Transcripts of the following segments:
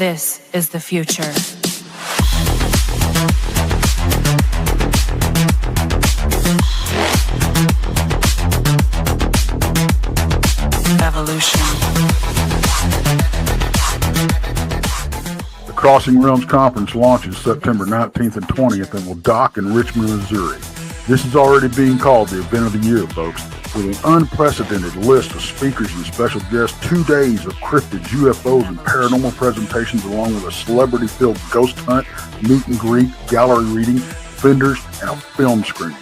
This is the future. Evolution. The Crossing Realms Conference launches September 19th and 20th and will dock in Richmond, Missouri. This is already being called the event of the year, folks. With an unprecedented list of speakers and special guests, 2 days of cryptids, UFOs, and paranormal presentations, along with a celebrity-filled ghost hunt, meet and greet, gallery reading, vendors, and a film screening.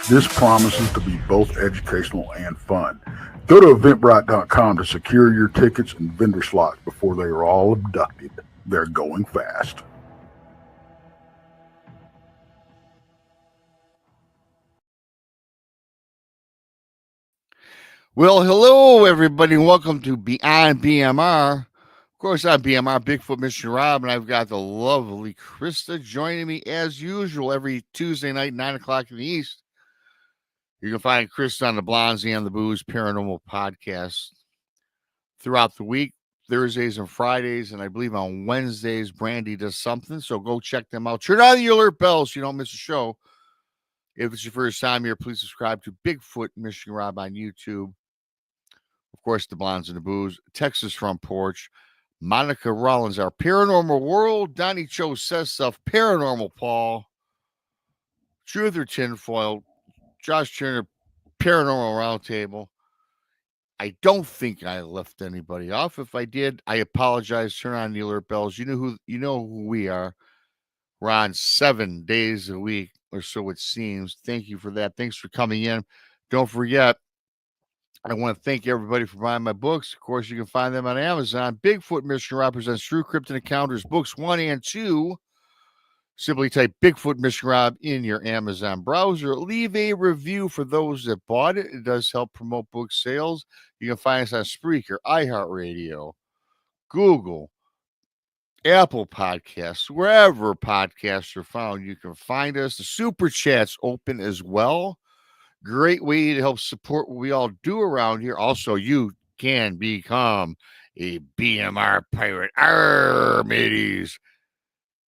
This promises to be both educational and fun. Go to Eventbrite.com to secure your tickets and vendor slots before they are all abducted. They're going fast. Well, hello, everybody. Welcome to Beyond BMR. Of course, I'm BMR, Bigfoot Mission Rob, and I've got the lovely Krista joining me as usual every Tuesday night, 9 o'clock in the East. You can find Krista on the Blondes and the Booze Paranormal podcast throughout the week, Thursdays and Fridays, and I believe on Wednesdays, Brandy does something, so go check them out. Turn on the alert bells so you don't miss a show. If it's your first time here, please subscribe to Bigfoot Mission Rob on YouTube. Of course, the Blondes and the Booze, Texas Front Porch, Monica Rollins, our Paranormal World, Donnie Cho Says Stuff, Paranormal Paul, Truth or Tinfoil, Josh Turner, Paranormal Roundtable. I don't think I left anybody off. If I did, I apologize. Turn on the alert bells. You know who we are. We're on 7 days a week, or so it seems. Thank you for that. Thanks for coming in. Don't forget, I want to thank everybody for buying my books. Of course, you can find them on Amazon. Bigfoot Mission Rob presents True Cryptid Encounters, books 1 and 2. Simply type Bigfoot Mission Rob in your Amazon browser. Leave a review for those that bought it. It does help promote book sales. You can find us on Spreaker, iHeartRadio, Google, Apple Podcasts, wherever podcasts are found. You can find us. The Super Chat's open as well. Great way to help support what we all do around here. Also, you can become a BMR pirate. Arr, mateys.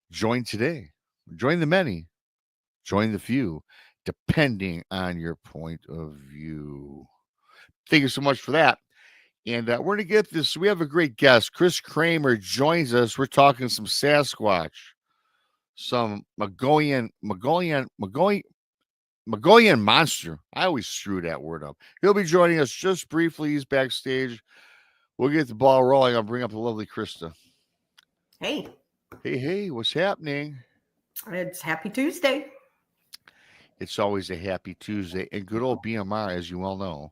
Join today. Join the many. Join the few, depending on your point of view. Thank you so much for that. And we're going to get this. We have a great guest. Chris Kramer joins us. We're talking some Sasquatch, some Mogollon monster. I always screw that word up. He'll be joining us just briefly. He's backstage. We'll get the ball rolling. I'll bring up the lovely Krista. Hey. Hey, what's happening? It's Happy Tuesday. It's always a happy Tuesday. And good old BMR, as you all know.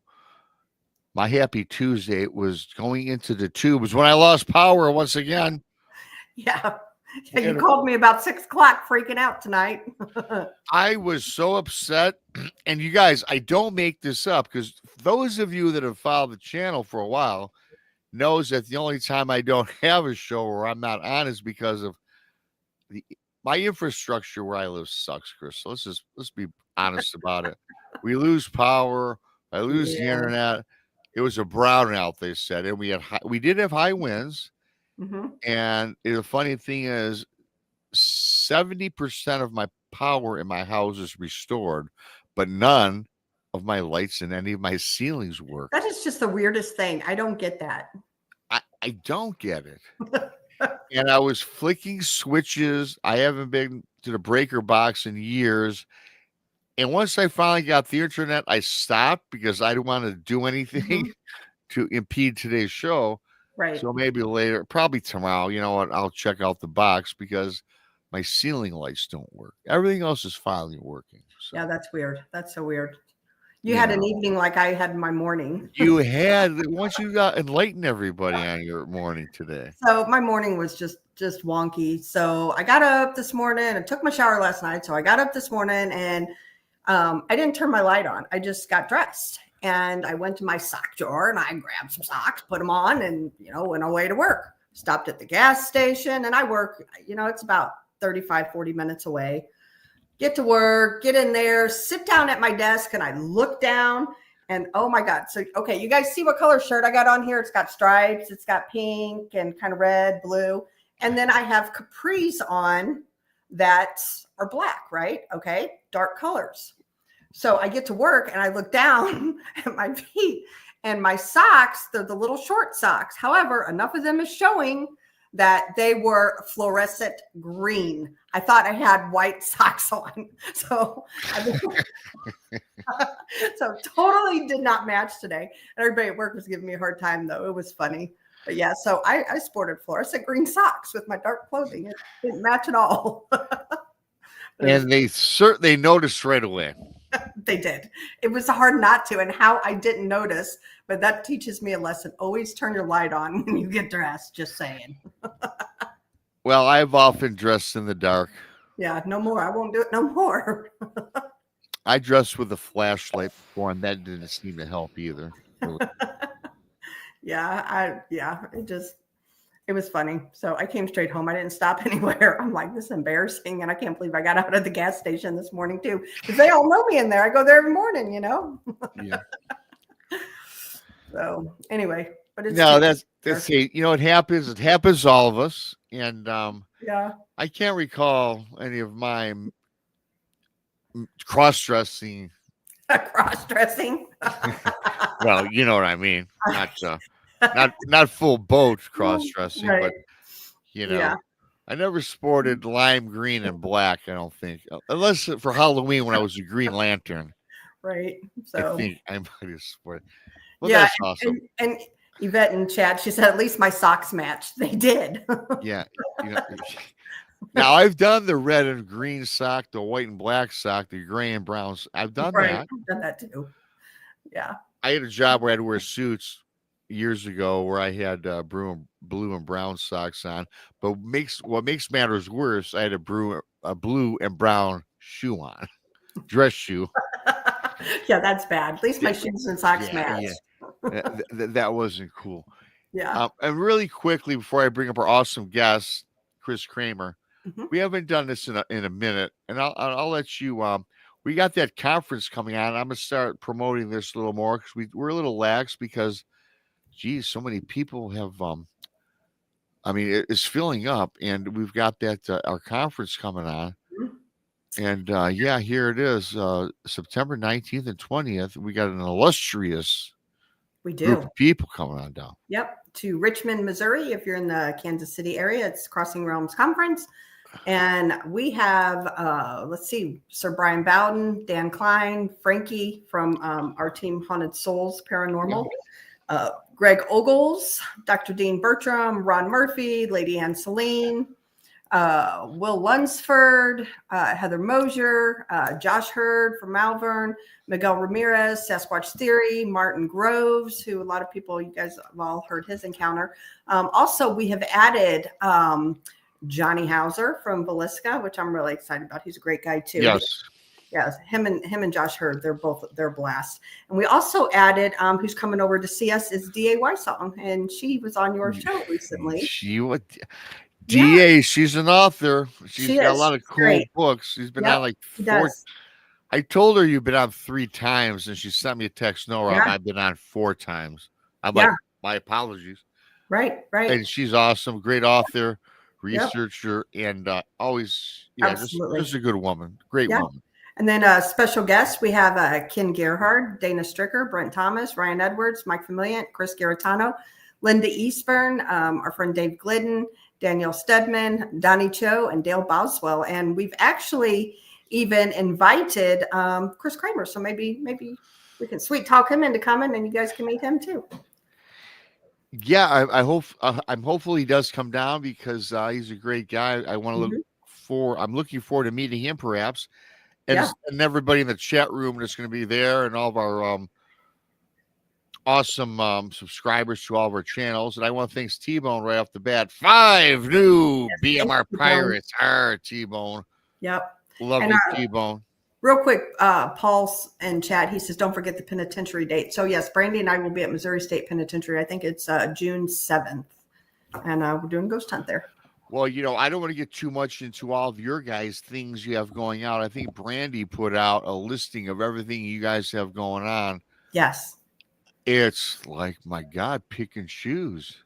My happy Tuesday was going into the tubes when I lost power once again. Yeah. You called me about 6 o'clock freaking out tonight. I was so upset. And you guys, I don't make this up because those of you that have followed the channel for a while knows that the only time I don't have a show or I'm not on is because of my infrastructure where I live sucks, Chris. So let's be honest about it. We lose power. I lose the internet. It was a brownout, they said, and we did have high winds. Mm-hmm. And the funny thing is, 70% of my power in my house is restored, but none of my lights and any of my ceilings work. That is just the weirdest thing. I don't get that. I don't get it. And I was flicking switches. I haven't been to the breaker box in years. And once I finally got the internet, I stopped because I didn't want to do anything to impede today's show. Right. So maybe later, probably tomorrow, you know what, I'll check out the box because my ceiling lights don't work. Everything else is finally working. So. Yeah, that's weird. That's so weird. You had an evening like I had my morning. You had, once you got enlighten everybody on your morning today. So my morning was just wonky. So I got up this morning and took my shower last night. So I got up this morning and I didn't turn my light on. I just got dressed and I went to my sock drawer and I grabbed some socks, put them on and, went away to work. Stopped at the gas station and I work, it's about 35, 40 minutes away. Get to work, get in there, sit down at my desk, and I look down, and oh my God. So, okay, you guys see what color shirt I got on here? It's got stripes, it's got pink and kind of red, blue. And then I have capris on that are black, right? Okay. Dark colors. So I get to work and I look down at my feet and my socks, they're the little short socks. However, enough of them is showing that they were fluorescent green. I thought I had white socks on. So so totally did not match today. And everybody at work was giving me a hard time though. It was funny. But yeah, so I sported fluorescent green socks with my dark clothing. It didn't match at all. And they noticed right away. They did. It was hard not to, and how I didn't notice, but that teaches me a lesson. Always turn your light on when you get dressed, just saying. Well, I've often dressed in the dark. Yeah, no more. I won't do it no more. I dressed with a flashlight before, and that didn't seem to help either. It was funny. So I came straight home. I didn't stop anywhere. I'm like, this is embarrassing. And I can't believe I got out of the gas station this morning too. Because they all know me in there. I go there every morning, Yeah. So anyway, but it's that's it happens. It happens to all of us. And yeah. I can't recall any of my cross-dressing. Cross-dressing? Well, you know what I mean. Not full boat cross-dressing, right. But yeah. I never sported lime green and black, I don't think. Unless for Halloween when I was a Green Lantern. Right. So I think I might have sported. Well, yeah, that's awesome. And Yvette in chat, she said at least my socks matched. They did. Yeah. Now I've done the red and green sock, the white and black sock, the gray and brown. I've done that. I've done that too. Yeah. I had a job where I had to wear suits years ago where I had blue and brown socks on. But what makes matters worse, I had a blue and brown shoe on, dress shoe. Yeah, that's bad. At least my shoes and socks match. Yeah. That wasn't cool. Yeah. And really quickly before I bring up our awesome guest, Chris Kramer, we haven't done this in a minute, and I'll let you. We got that conference coming on. I'm gonna start promoting this a little more because we're a little lax because, geez, so many people have. I mean, it's filling up, and we've got that our conference coming on. And here it is, September 19th and 20th. We got an illustrious group of people coming on down. Yep, to Richmond, Missouri. If you're in the Kansas City area, it's Crossing Realms Conference. And we have, Sir Brian Bowden, Dan Klein, Frankie from our team Haunted Souls Paranormal, Greg Ogles, Dr. Dean Bertram, Ron Murphy, Lady Ann Celine, Will Lunsford, Heather Mosier, Josh Hurd from Malvern, Miguel Ramirez, Sasquatch Theory, Martin Groves, who a lot of people, you guys have all heard his encounter. Also, we have added Johnny Hauser from Villisca, which I'm really excited about. He's a great guy too. Yes, him and Josh Hurd, they're blast. And we also added who's coming over to see us is DA Wysong, and she was on your show recently. DA, she's an author. She's got a lot of cool books. She's been on like 4. I told her you've been on 3 times, and she sent me a text. No, Rob, I've been on 4 times. I'm like, my apologies. Right. And she's awesome, great author, researcher, and always, just a good woman, great woman. And then special guests, we have Ken Gerhard, Dana Stricker, Brent Thomas, Ryan Edwards, Mike Familiant, Chris Garitano, Linda Eastburn, our friend Dave Glidden, Daniel Stedman, Donnie Cho, and Dale Boswell. And we've actually even invited Chris Kramer. So maybe we can sweet talk him into coming and you guys can meet him too. Yeah, I hope I'm hopeful he does come down because he's a great guy. I'm looking forward to meeting him perhaps. And everybody in the chat room that's going to be there and all of our awesome subscribers to all of our channels. And I want to thank T-Bone right off the bat. 5 new BMR Pirates. T-Bone. Yep. Love you, T-Bone. Real quick, Paul's in chat. He says, don't forget the penitentiary date. So yes, Brandy and I will be at Missouri State Penitentiary. I think it's June 7th. And we're doing ghost hunt there. Well, I don't want to get too much into all of your guys' things you have going out. I think Brandy put out a listing of everything you guys have going on. Yes. It's like, my God, pick and choose.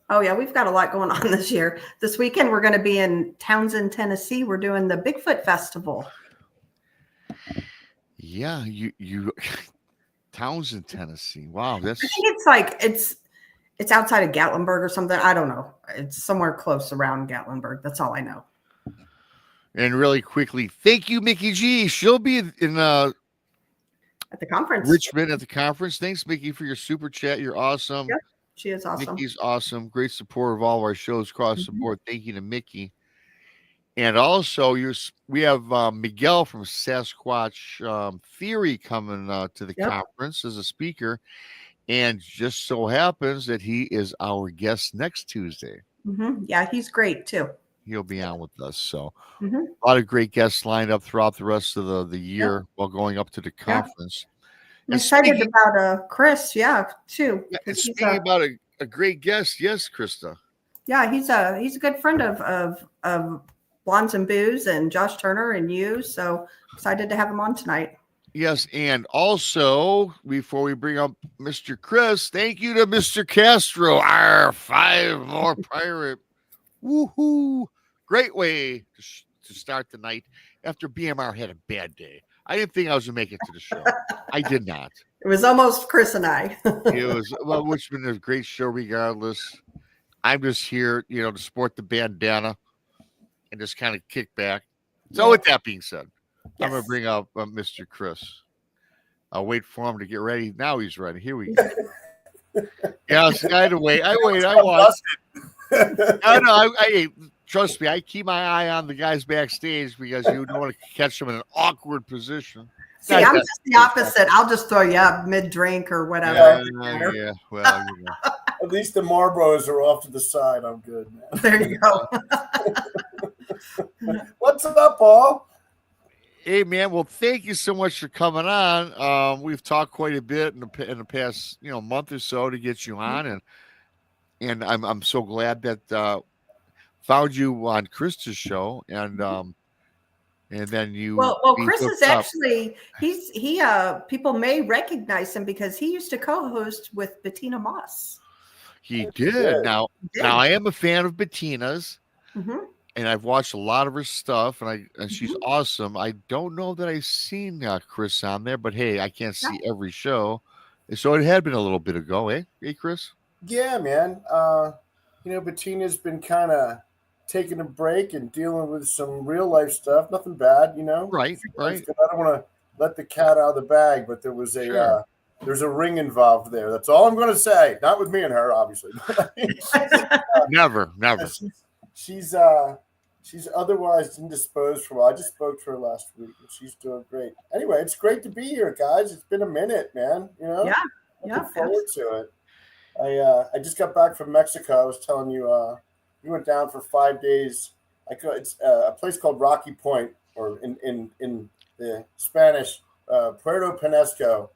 Oh yeah, we've got a lot going on this year. This weekend we're going to be in Townsend, Tennessee. We're doing the Bigfoot Festival. Yeah, you Townsend, Tennessee. Wow, I that's think it's like it's outside of Gatlinburg or something. I don't know. It's somewhere close around Gatlinburg. That's all I know. and really quickly, thank you, Mickey G. She'll be in At the conference. Richmond at the conference. Thanks, Mickey, for your super chat. You're awesome. Yep, she is awesome. Mickey's awesome. Great support of all of our shows across the Mhm. board. Thank you to Mickey. And also, we have Miguel from Sasquatch Theory coming to the Yep. conference as a speaker. And just so happens that he is our guest next Tuesday. Yeah, he's great too. He'll be on with us. So Mhm. a lot of great guests lined up throughout the rest of the year while going up to the conference. I'm And excited about Chris, too. and Because he's speaking about a great guest, yes, Krista. yeah, he's a good friend of Blondes and Booze and Josh Turner and you. So excited to have him on tonight. Yes, and also before we bring up Mr. Chris, thank you to Mr. Castro. Our 5 more pirate. Woohoo! Great way to start the night after BMR had a bad day. I didn't think I was gonna make it to the show. I did not. It was almost Chris and I. It was which has been a great show regardless. I'm just here, to sport the bandana and just kind of kick back. So with that being said, I'm gonna bring up Mr. Chris. I'll wait for him to get ready. Now he's ready. Here we go. Yes, I wait. I watch. I trust me. I keep my eye on the guys backstage because you don't want to catch them in an awkward position. See, I'm just the opposite. I'll just throw you up mid-drink or whatever. Yeah. Well, At least the Marlboros are off to the side. I'm good, man. There you go. What's up, Paul? Hey, man. Well, thank you so much for coming on. We've talked quite a bit in the past, month or so to get you on, and I'm so glad that found you on Krista's show, and then you. Well, Chris is actually he people may recognize him because he used to co-host with Bettina Moss. He did. Now I am a fan of Bettina's. And I've watched a lot of her stuff, and she's awesome. I don't know that I've seen Chris on there, but hey, I can't see every show, so it had been a little bit ago, eh? Hey, Chris? Yeah, man. Bettina's been kind of taking a break and dealing with some real life stuff. Nothing bad, Right. I don't want to let the cat out of the bag, but there was there's a ring involved there. That's all I'm going to say. Not with me and her, obviously. Never. She's otherwise indisposed for a while. I just spoke to her last week, and she's doing great. Anyway, it's great to be here, guys. It's been a minute, man. Looking forward to it. I just got back from Mexico. I was telling you, we went down for 5 days. It's a place called Rocky Point, or in the Spanish, Puerto Penasco,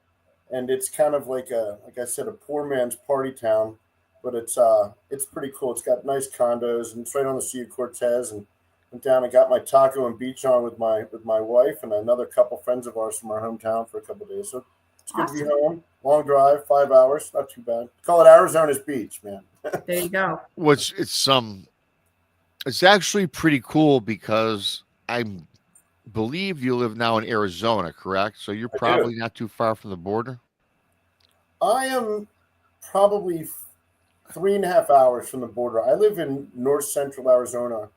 and it's kind of like I said, a poor man's party town. But it's pretty cool. It's got nice condos, and it's right on the Sea of Cortez. And went down and got my taco and beach on with my wife and another couple friends of ours from our hometown for a couple of days. So it's good to be home. Long drive, 5 hours, not too bad. Call it Arizona's beach, man. There you go. It's actually pretty cool because I believe you live now in Arizona, correct? So you're probably not too far from the border. I am probably 3.5 hours from the border. I live in north central Arizona,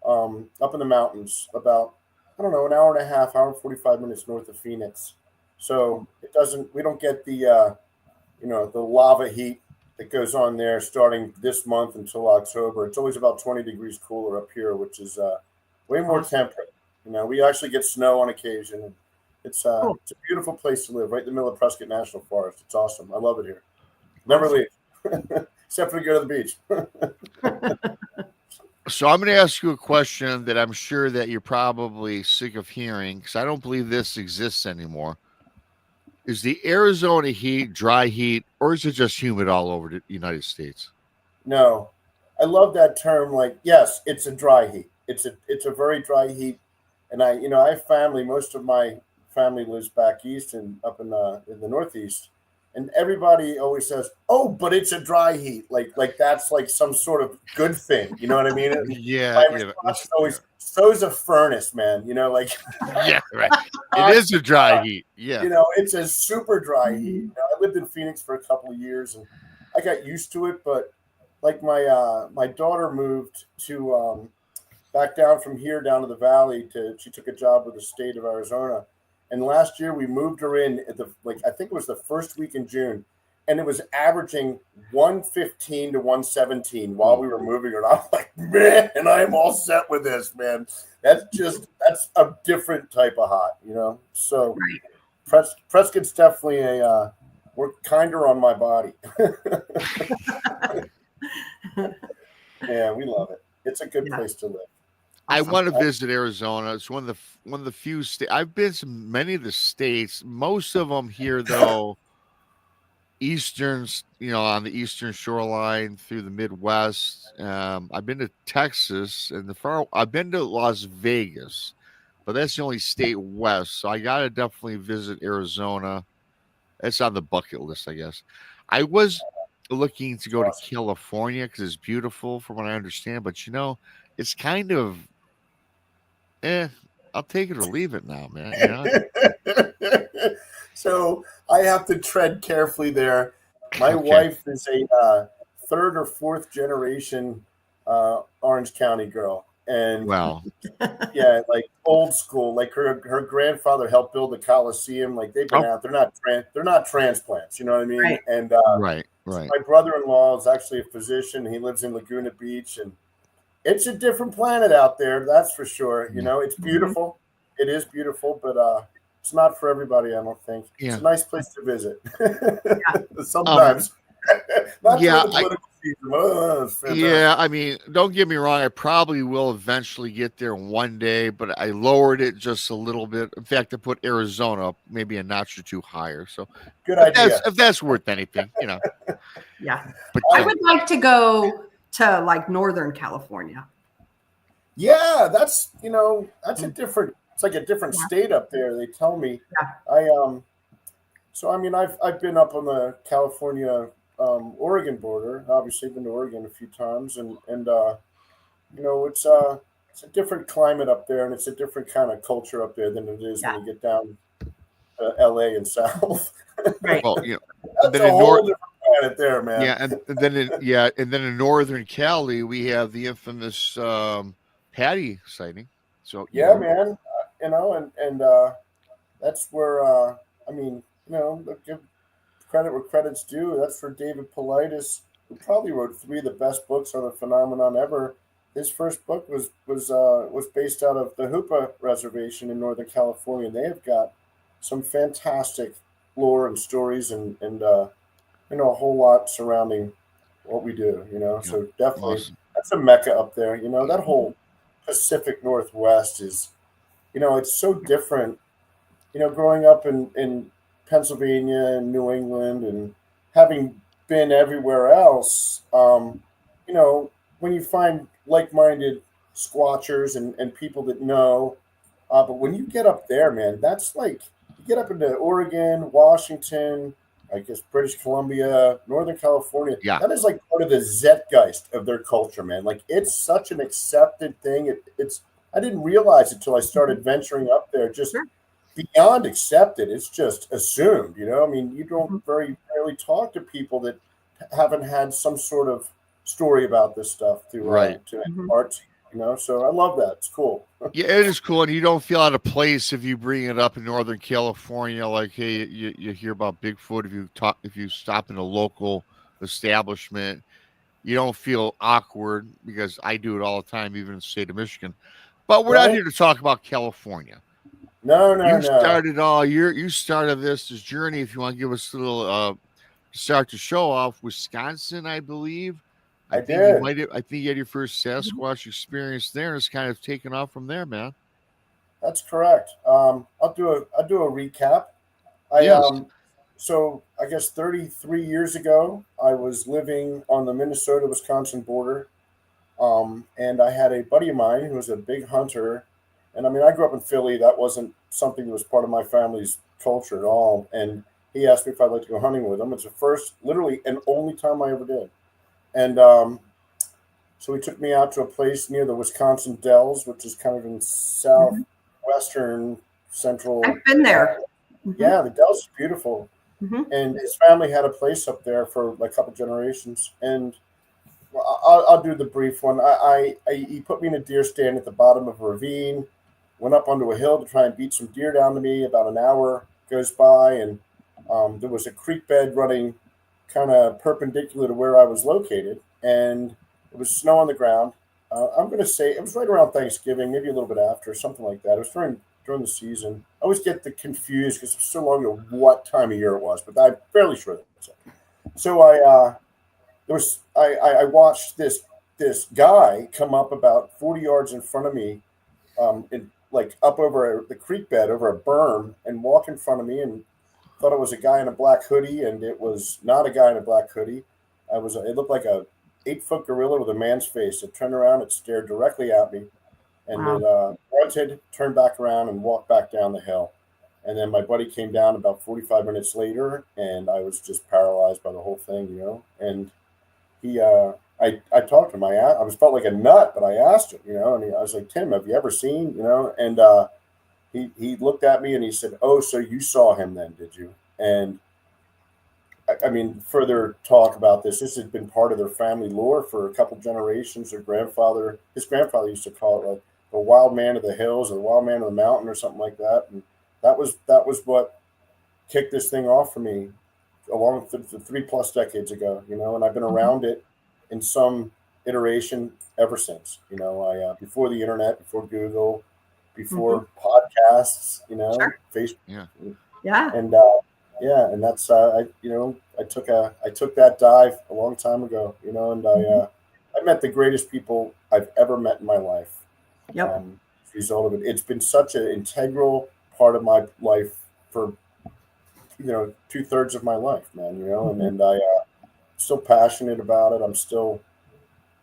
up in the mountains, about, an hour and a half, hour and 45 minutes north of Phoenix. So we don't get the lava heat that goes on there starting this month until October. It's always about 20 degrees cooler up here, which is way more temperate. We actually get snow on occasion. It's a beautiful place to live, right in the middle of Prescott National Forest. It's awesome. I love it here. Never leave. Except for to go to the beach. So I'm going to ask you a question that I'm sure that you're probably sick of hearing, because I don't believe this exists anymore. Is the Arizona heat dry heat, or is it just humid all over the United States? No, I love that term. Yes, it's a dry heat. It's a very dry heat, and I have family. Most of my family lives back east and up in the Northeast. And everybody always says, "Oh, but it's a dry heat." Like that's like some sort of good thing. You know what I mean? Yeah. My response is always, "So's a furnace, man." You know, like yeah, right. It is a dry heat. Yeah. You know, it's a super dry heat. You know, I lived in Phoenix for a couple of years, and I got used to it. But like my daughter moved to back down from here down to the valley she took a job with the state of Arizona. And last year we moved her in at I think it was the first week in June, and it was averaging 115 to 117 while we were moving her. And I'm like, man, and I'm all set with this, man. That's a different type of hot, you know? So Prescott's definitely we're kinder on my body. Yeah, we love it. It's a good place to live. I want to visit Arizona. It's one of the few states. I've been to many of the states. Most of them here, though, on the eastern shoreline through the Midwest. I've been to Texas and I've been to Las Vegas, but that's the only state west. So I gotta definitely visit Arizona. That's on the bucket list, I guess. I was looking to go to California because it's beautiful, from what I understand. But it's kind of I'll take it or leave it now, man. You know? So I have to tread carefully there. My wife is a third or fourth generation Orange County girl, and yeah, like old school. Like her grandfather helped build the Coliseum. Like they've been out. They're not transplants. You know what I mean? Right. And right. My brother-in-law is actually a physician. He lives in Laguna Beach, and it's a different planet out there. That's for sure. You know, it's beautiful. It is beautiful, but it's not for everybody, I don't think. It's a nice place to visit. Sometimes. Not during the political season. Yeah, I mean, don't get me wrong. I probably will eventually get there one day, but I lowered it just a little bit. In fact, I put Arizona up maybe a notch or two higher. So good idea. If that's worth anything, Yeah. But I would like to go to like Northern California. Yeah, that's a different. It's like a different state up there. They tell me. Yeah. So I mean, I've been up on the California Oregon border. Obviously, been to Oregon a few times, and it's a different climate up there, and it's a different kind of culture up there than it is when you get down to LA and south. Right. Well, that's a whole different planet there, man. Yeah, and then in Northern Cali, we have the infamous Patty sighting. So yeah, man, and that's where give credit where credit's due. That's for David Paulides, who probably wrote 3 of the best books on the phenomenon ever. His first book was based out of the Hoopa Reservation in Northern California. They have got some fantastic lore and stories and a whole lot surrounding what we do. So definitely that's a mecca up there. That whole Pacific Northwest is, it's so different. Growing up in Pennsylvania and New England and having been everywhere else, when you find like-minded squatchers and people that know, but when you get up there, man, that's like you get up into Oregon, Washington, I guess British Columbia, Northern California. Yeah. That is like part of the zeitgeist of their culture, man. Like it's such an accepted thing. I didn't realize it till I started venturing up there. Just beyond accepted. It's just assumed, I mean, you don't very rarely talk to people that haven't had some sort of story about this stuff to art, so I love that. It's cool. Yeah, it is cool. And you don't feel out of place if you bring it up in Northern California. Like, hey, you hear about Bigfoot. If you stop in a local establishment, you don't feel awkward, because I do it all the time, even in the state of Michigan. But we're not here to talk about California. No. You started this journey. If you want to give us a little start to show off, Wisconsin, I believe. I think you had your first Sasquatch experience there, and it's kind of taken off from there, man. That's correct. I'll do a recap. So I guess 33 years ago, I was living on the Minnesota-Wisconsin border, and I had a buddy of mine who was a big hunter. And I mean, I grew up in Philly. That wasn't something that was part of my family's culture at all. And he asked me if I'd like to go hunting with him. It's the first, literally, and only time I ever did. And so he took me out to a place near the Wisconsin Dells, which is kind of in southwestern central. I've been there. Yeah, the Dells is beautiful. And his family had a place up there for like a couple generations. And I'll do the brief one. He put me in a deer stand at the bottom of a ravine, went up onto a hill to try and beat some deer down to me. About an hour goes by, and there was a creek bed running kind of perpendicular to where I was located, and it was snow on the ground. I'm going to say it was right around Thanksgiving, maybe a little bit after, something like that. It was during the season. I always get confused because it's so long ago what time of year it was, but I'm fairly sure that's it. So I watched this guy come up about 40 yards in front of me, like up over the creek bed, over a berm, and walk in front of me, and thought it was a guy in a black hoodie, and it was not a guy in a black hoodie. It looked like a 8-foot gorilla with a man's face. It turned around, it stared directly at me, and it grunted, turned back around, and walked back down the hill. And then my buddy came down about 45 minutes later, and I was just paralyzed by the whole thing, you know. And I talked to him. I felt like a nut, but I asked him, you know, and I was like, Tim, have you ever seen, you know? And he looked at me and he said, "Oh, so you saw him then, did you?" And I mean, further talk about this. This had been part of their family lore for a couple generations. His grandfather used to call it like the wild man of the hills or the wild man of the mountain or something like that. And that was what kicked this thing off for me along with the 3+ decades ago, you know, and I've been around it in some iteration ever since, you know. Before the internet, before Google, before podcasts, you know, Facebook. Yeah. And and that's I took that dive a long time ago, you know, and I met the greatest people I've ever met in my life. Yep. As a result of it, it's been such an integral part of my life for 2/3 of my life, man, you know, and I still passionate about it. I'm still,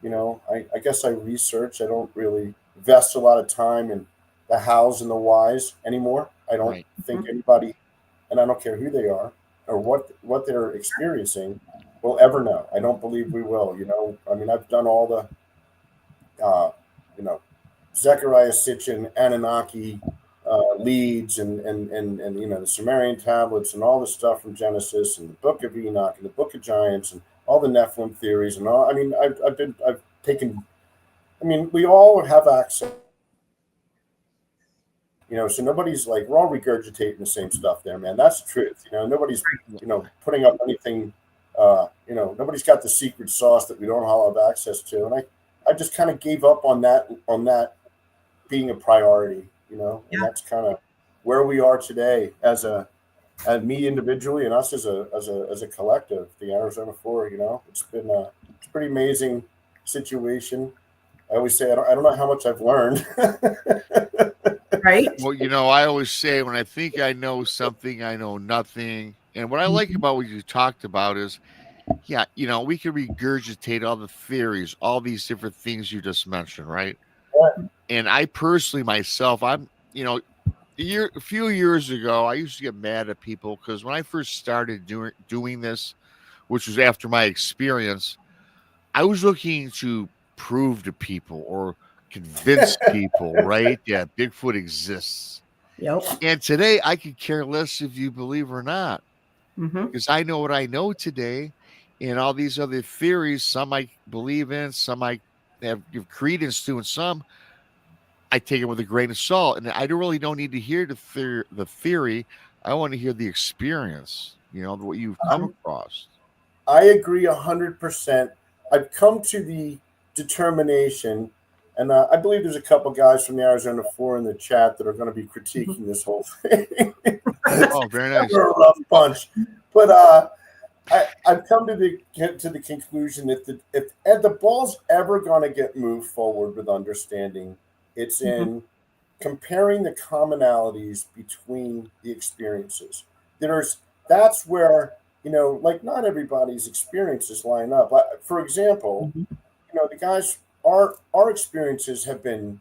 you know, I guess I research. I don't really invest a lot of time in the hows and the whys anymore. I don't think anybody, and I don't care who they are or what they're experiencing, will ever know. I don't believe we will, you know. I mean, I've done all the, Zechariah Sitchin, Anunnaki, leads and you know, the Sumerian tablets and all the stuff from Genesis and the Book of Enoch and the Book of Giants and all the Nephilim theories and all. I mean, I've taken. I mean, we all have access, you know. So nobody's like, we're all regurgitating the same stuff there, man. That's the truth, you know. Nobody's, you know, putting up anything. You know, nobody's got the secret sauce that we don't all have access to, and I just kind of gave up on that being a priority. You know, and that's kind of where we are today as me individually and us as a collective, the Arizona 4. You know, it's been a pretty amazing situation. I always say I don't know how much I've learned. Right. Well, you know, I always say when I think I know something, I know nothing. And what I like about what you talked about is, yeah, you know, we can regurgitate all the theories, all these different things you just mentioned, right? Yeah. And I personally, myself, I'm, you know, a few years ago, I used to get mad at people because when I first started doing this, which was after my experience, I was looking to prove to people or convince people, right, that Bigfoot exists. Yep. And today, I could care less if you believe or not, because Mm-hmm. I know what I know today, and all these other theories. Some I believe in, some I give credence to, and some I take it with a grain of salt, and I don't need to hear the theory. I want to hear the experience. You know, what you've come across. I agree 100%. I've come to the determination, and I believe there's a couple guys from the Arizona 4 in the chat that are going to be critiquing this whole thing. Oh, very nice. We're a rough bunch, but I've come to the conclusion that if the ball's ever going to get moved forward with understanding, it's in comparing the commonalities between the experiences. That's where, you know, like not everybody's experiences line up. For example, you know, the guys, our experiences have been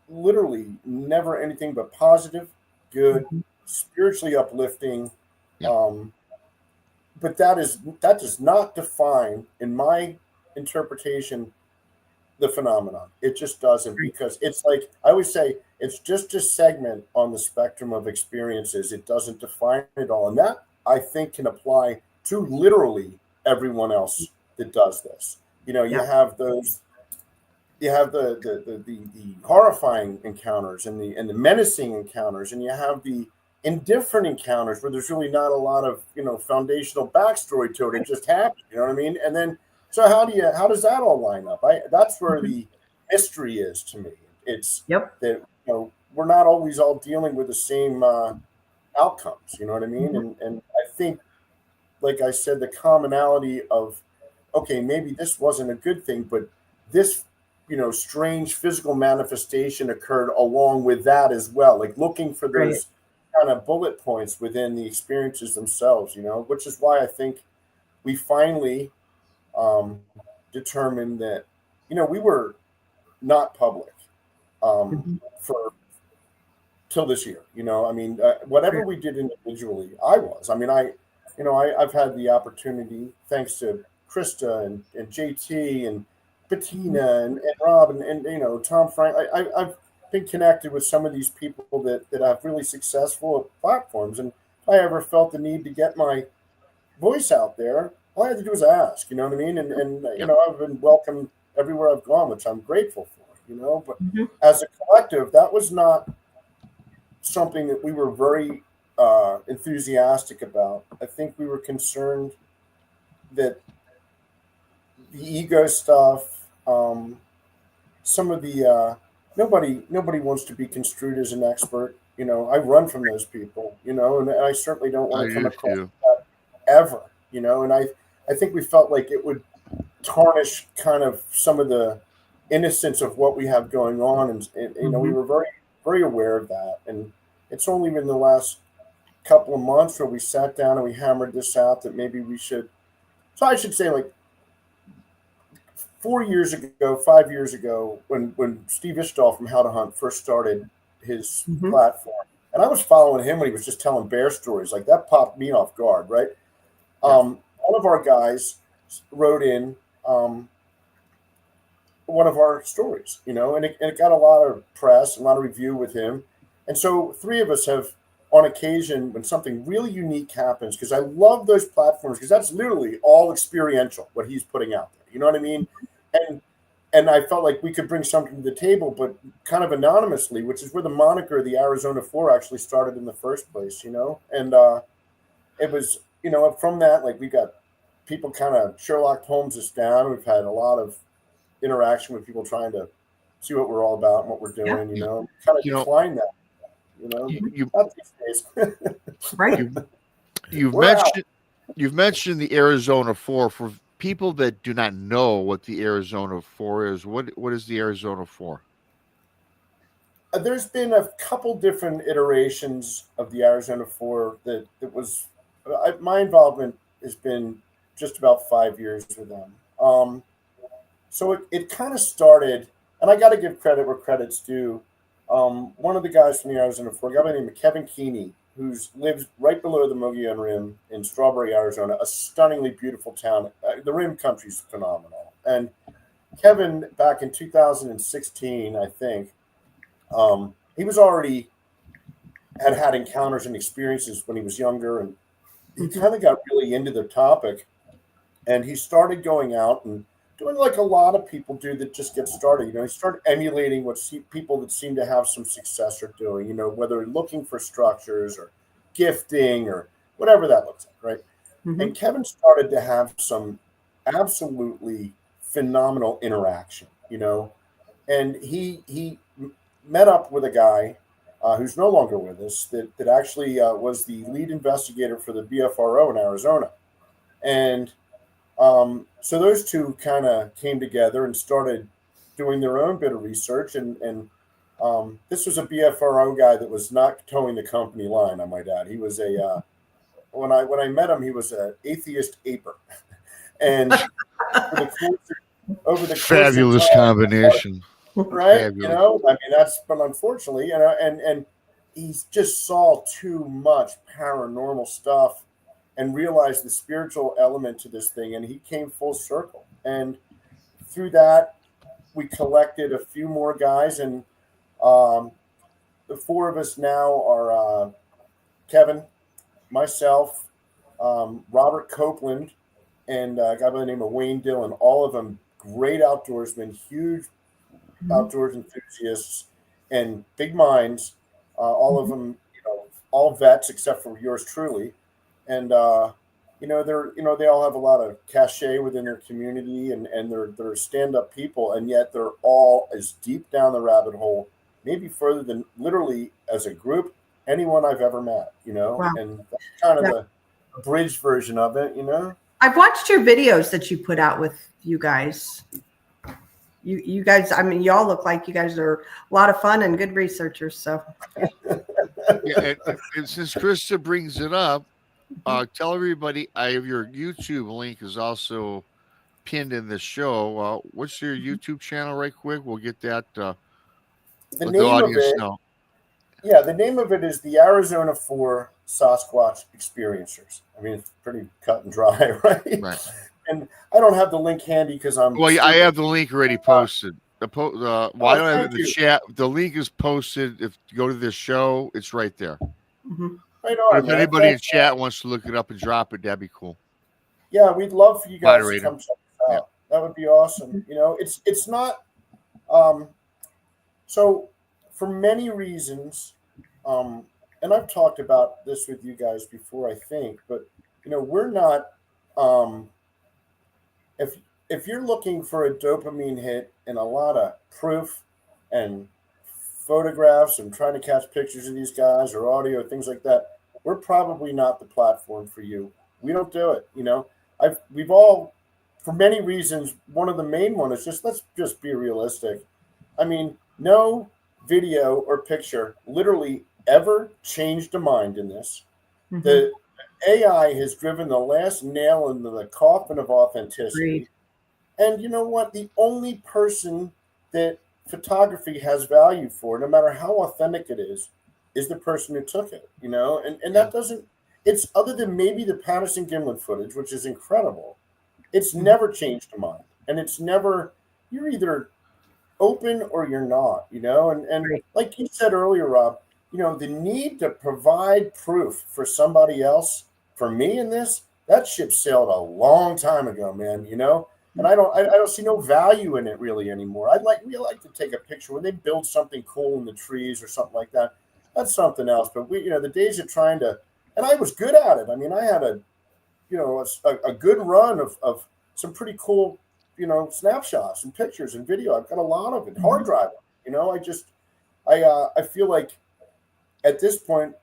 literally never anything but positive, good, spiritually uplifting, But that does not define, in my interpretation, the phenomenon. It just doesn't, because it's like I always say, it's just a segment on the spectrum of experiences. It doesn't define it all, and that I think can apply to literally everyone else that does this. You have those. You have the horrifying encounters and the menacing encounters, and you have the indifferent encounters where there's really not a lot of foundational backstory to it. It just happened. You know what I mean? And then so how does that all line up? That's where the mystery is to me. It's that we're not always all dealing with the same outcomes. You know what I mean? And I think, like I said, the commonality of, okay, maybe this wasn't a good thing, but this strange physical manifestation occurred along with that as well. Like looking for those kind of bullet points within the experiences themselves, which is why I think we finally determined that, we were not public for till this year. I mean, whatever we did individually, I've had the opportunity, thanks to Krista and JT and Bettina and Rob and Tom Frank. I've been connected with some of these people that have really successful platforms, and if I ever felt the need to get my voice out there, all I had to do was ask. You know what I mean? And I've been welcomed everywhere I've gone, which I'm grateful for. But as a collective, that was not something that we were very enthusiastic about. I think we were concerned that the ego stuff, some of the nobody wants to be construed as an expert. I run from those people, and I certainly don't want to come across that ever, and I think we felt like it would tarnish kind of some of the innocence of what we have going on, and we were very, very aware of that. And it's only been the last couple of months where we sat down and we hammered this out, that maybe we should. So I should say, like, 5 years ago, when Steve Ishdahl from How to Hunt first started his platform, and I was following him when he was just telling bear stories, like that popped me off guard, right? One of our guys wrote in one of our stories, and it got a lot of press, a lot of review with him. And so 3 of us have, on occasion, when something really unique happens, because I love those platforms, because that's literally all experiential, what he's putting out there. You know what I mean? And I felt like we could bring something to the table, but kind of anonymously, which is where the moniker the Arizona 4 actually started in the first place, And it was, from that, like, we got people kind of Sherlock Holmes us down. We've had a lot of interaction with people trying to see what we're all about and what we're doing, kind of decline that, not these days. Right. You've mentioned the Arizona 4. For people that do not know what the Arizona 4 is, what is the Arizona 4? There's been a couple different iterations of the Arizona 4 that was my involvement has been just about 5 years with them. So it kind of started, and I got to give credit where credit's due. One of the guys from the Arizona 4, a guy by the name of Kevin Keeney, who lives right below the Mogollon Rim in Strawberry, Arizona, a stunningly beautiful town. The Rim country's phenomenal. And Kevin, back in 2016, I think, he was already had encounters and experiences when he was younger, and he kind of got really into the topic, and he started going out and doing like a lot of people do that just get started. He started emulating what people that seem to have some success are doing, whether looking for structures or gifting or whatever that looks like, right? And Kevin started to have some absolutely phenomenal interaction, and he met up with a guy who's no longer with us that actually was the lead investigator for the BFRO in Arizona. And so those two kind of came together and started doing their own bit of research. And this was a BFRO guy that was not towing the company line, I might add. He was when I met him, he was an atheist aper. And over the fabulous combination. Right? Fabulous. That's, but unfortunately, and he just saw too much paranormal stuff and realized the spiritual element to this thing, and he came full circle. And through that, we collected a few more guys, and the four of us now are Kevin, myself, Robert Copeland, and a guy by the name of Wayne Dillon. All of them great outdoorsmen, huge outdoors enthusiasts, and big minds. All of them, all vets except for yours truly, and they all have a lot of cachet within their community, and they're stand-up people, and yet they're all as deep down the rabbit hole, maybe further than literally as a group anyone I've ever met. Wow. And that's kind of the abridged version of it. I've watched your videos that you put out with you guys. You guys, I mean, y'all look like you guys are a lot of fun and good researchers. So, yeah, and since Krista brings it up, tell everybody your YouTube link is also pinned in the show. What's your YouTube channel, right quick? We'll get that. The audience know. Yeah, the name of it is the Arizona 4 Sasquatch Experiencers. I mean, it's pretty cut and dry, right? Right. And I don't have the link handy because I'm. Well, I have the link already posted. I don't have it in the chat. The link is posted. If you go to this show, it's right there. Mm-hmm. Right on. If anybody in chat wants to look it up and drop it, that'd be cool. Yeah, we'd love for you guys to come check it out. Yeah. That would be awesome. It's not. So, for many reasons, and I've talked about this with you guys before, I think, but we're not. If you're looking for a dopamine hit and a lot of proof and photographs and trying to catch pictures of these guys or audio, things like that, we're probably not the platform for you. We don't do it. We've all, for many reasons, one of the main one is let's just be realistic. I mean, no video or picture literally ever changed a mind in this. Mm-hmm. The AI has driven the last nail into the coffin of authenticity. Agreed. And you know what? The only person that photography has value for, no matter how authentic it is the person who took it, and that doesn't, it's other than maybe the Patterson Gimlin footage, which is incredible. It's never changed a mind. And it's never, you're either open or you're not, and like you said earlier, Rob, the need to provide proof for somebody else, for me in this, that ship sailed a long time ago, man, and I don't see no value in it really anymore. We like to take a picture when they build something cool in the trees or something like that. That's something else. But the days of trying to, and I was good at it. I mean, I had a good run of some pretty cool, snapshots and pictures and video. I've got a lot of it, hard drive. I feel like at this point,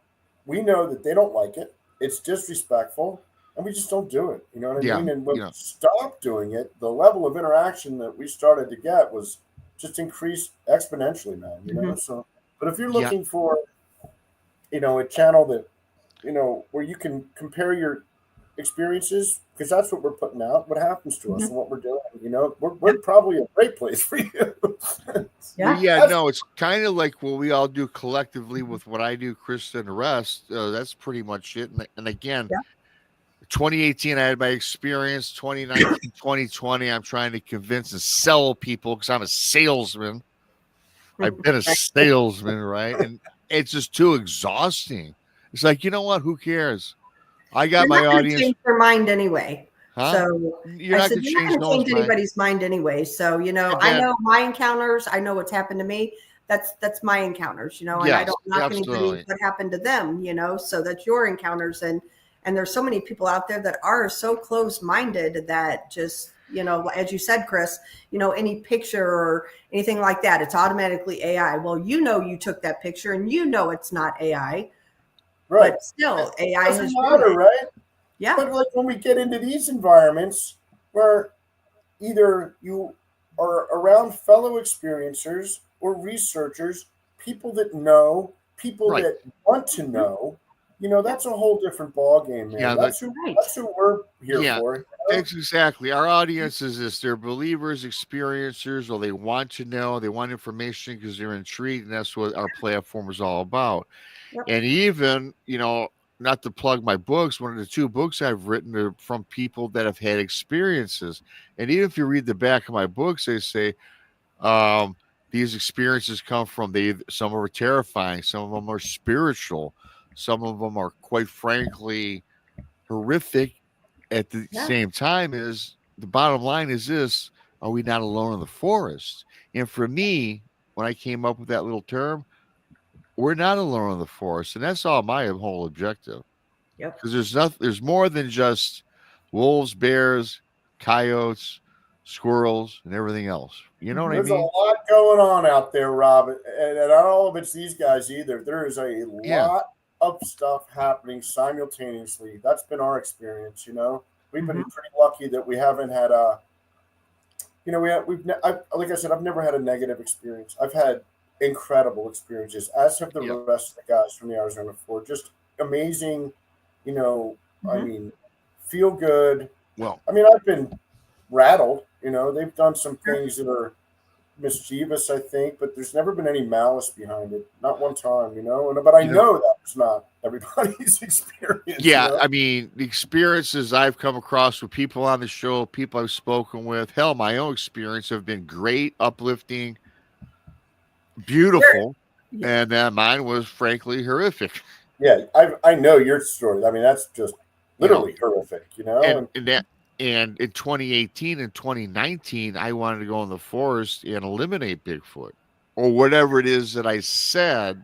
we know that they don't like it. It's disrespectful. And we just don't do it. You know what I mean? And when we stopped doing it, the level of interaction that we started to get was just increased exponentially, man. So, but if you're looking for, a channel that, where you can compare your experiences, because that's what we're putting out, what happens to us and what we're doing, we're probably a great place for you. It's kind of like what we all do collectively with what I do, Krista and the rest. That's pretty much it. And again, 2018, I had my experience. 2019, 2020, I'm trying to convince and sell people because I'm a salesman. I've been a salesman, right? And it's just too exhausting. It's like, you know what? Who cares? I got my audience. Change their mind anyway. Huh? So you're not going to change anybody's mind anyway. So, I know my encounters. I know what's happened to me. That's my encounters, and I don't knock anybody what happened to them, so that's your encounters. And there's so many people out there that are so close-minded that just, as you said, Chris, any picture or anything like that, it's automatically AI. Well, you took that picture and it's not AI. Right. But still, AI doesn't matter, right? Yeah. But like when we get into these environments where either you are around fellow experiencers or researchers, people that know, people that want to know, that's a whole different ballgame, man. Yeah, that's who we're here for. Exactly. Our audience is this. They're believers, experiencers, or they want to know, they want information because they're intrigued, and that's what our platform is all about. Yep. And even, not to plug my books, one of the 2 books I've written are from people that have had experiences. And even if you read the back of my books, they say, these experiences come from some are terrifying, some of them are spiritual, some of them are quite frankly horrific. At the same time, is the bottom line is this: are we not alone in the forest? And for me, when I came up with that little term, we're not alone in the forest, and that's all my whole objective. Yep. Because there's more than just wolves, bears, coyotes, squirrels, and everything else. You know what I mean? There's a lot going on out there, Rob, and not all of it's these guys either. There is a lot of stuff happening simultaneously. That's been our experience. We've been pretty lucky that we haven't had like I said, I've never had a negative experience. I've had incredible experiences, as have the rest of the guys from the Arizona 4. Just amazing, I mean, feel good. Well, I mean, I've been rattled. They've done some things that are mischievous, I think, but there's never been any malice behind it. Not one time, But I know that was not everybody's experience. Yeah, I mean, the experiences I've come across with people on the show, people I've spoken with, hell, my own experience have been great, uplifting, beautiful, and mine was frankly horrific. Yeah, I know your story. I mean, that's just literally horrific, And in 2018 and 2019, I wanted to go in the forest and eliminate Bigfoot or whatever it is that I said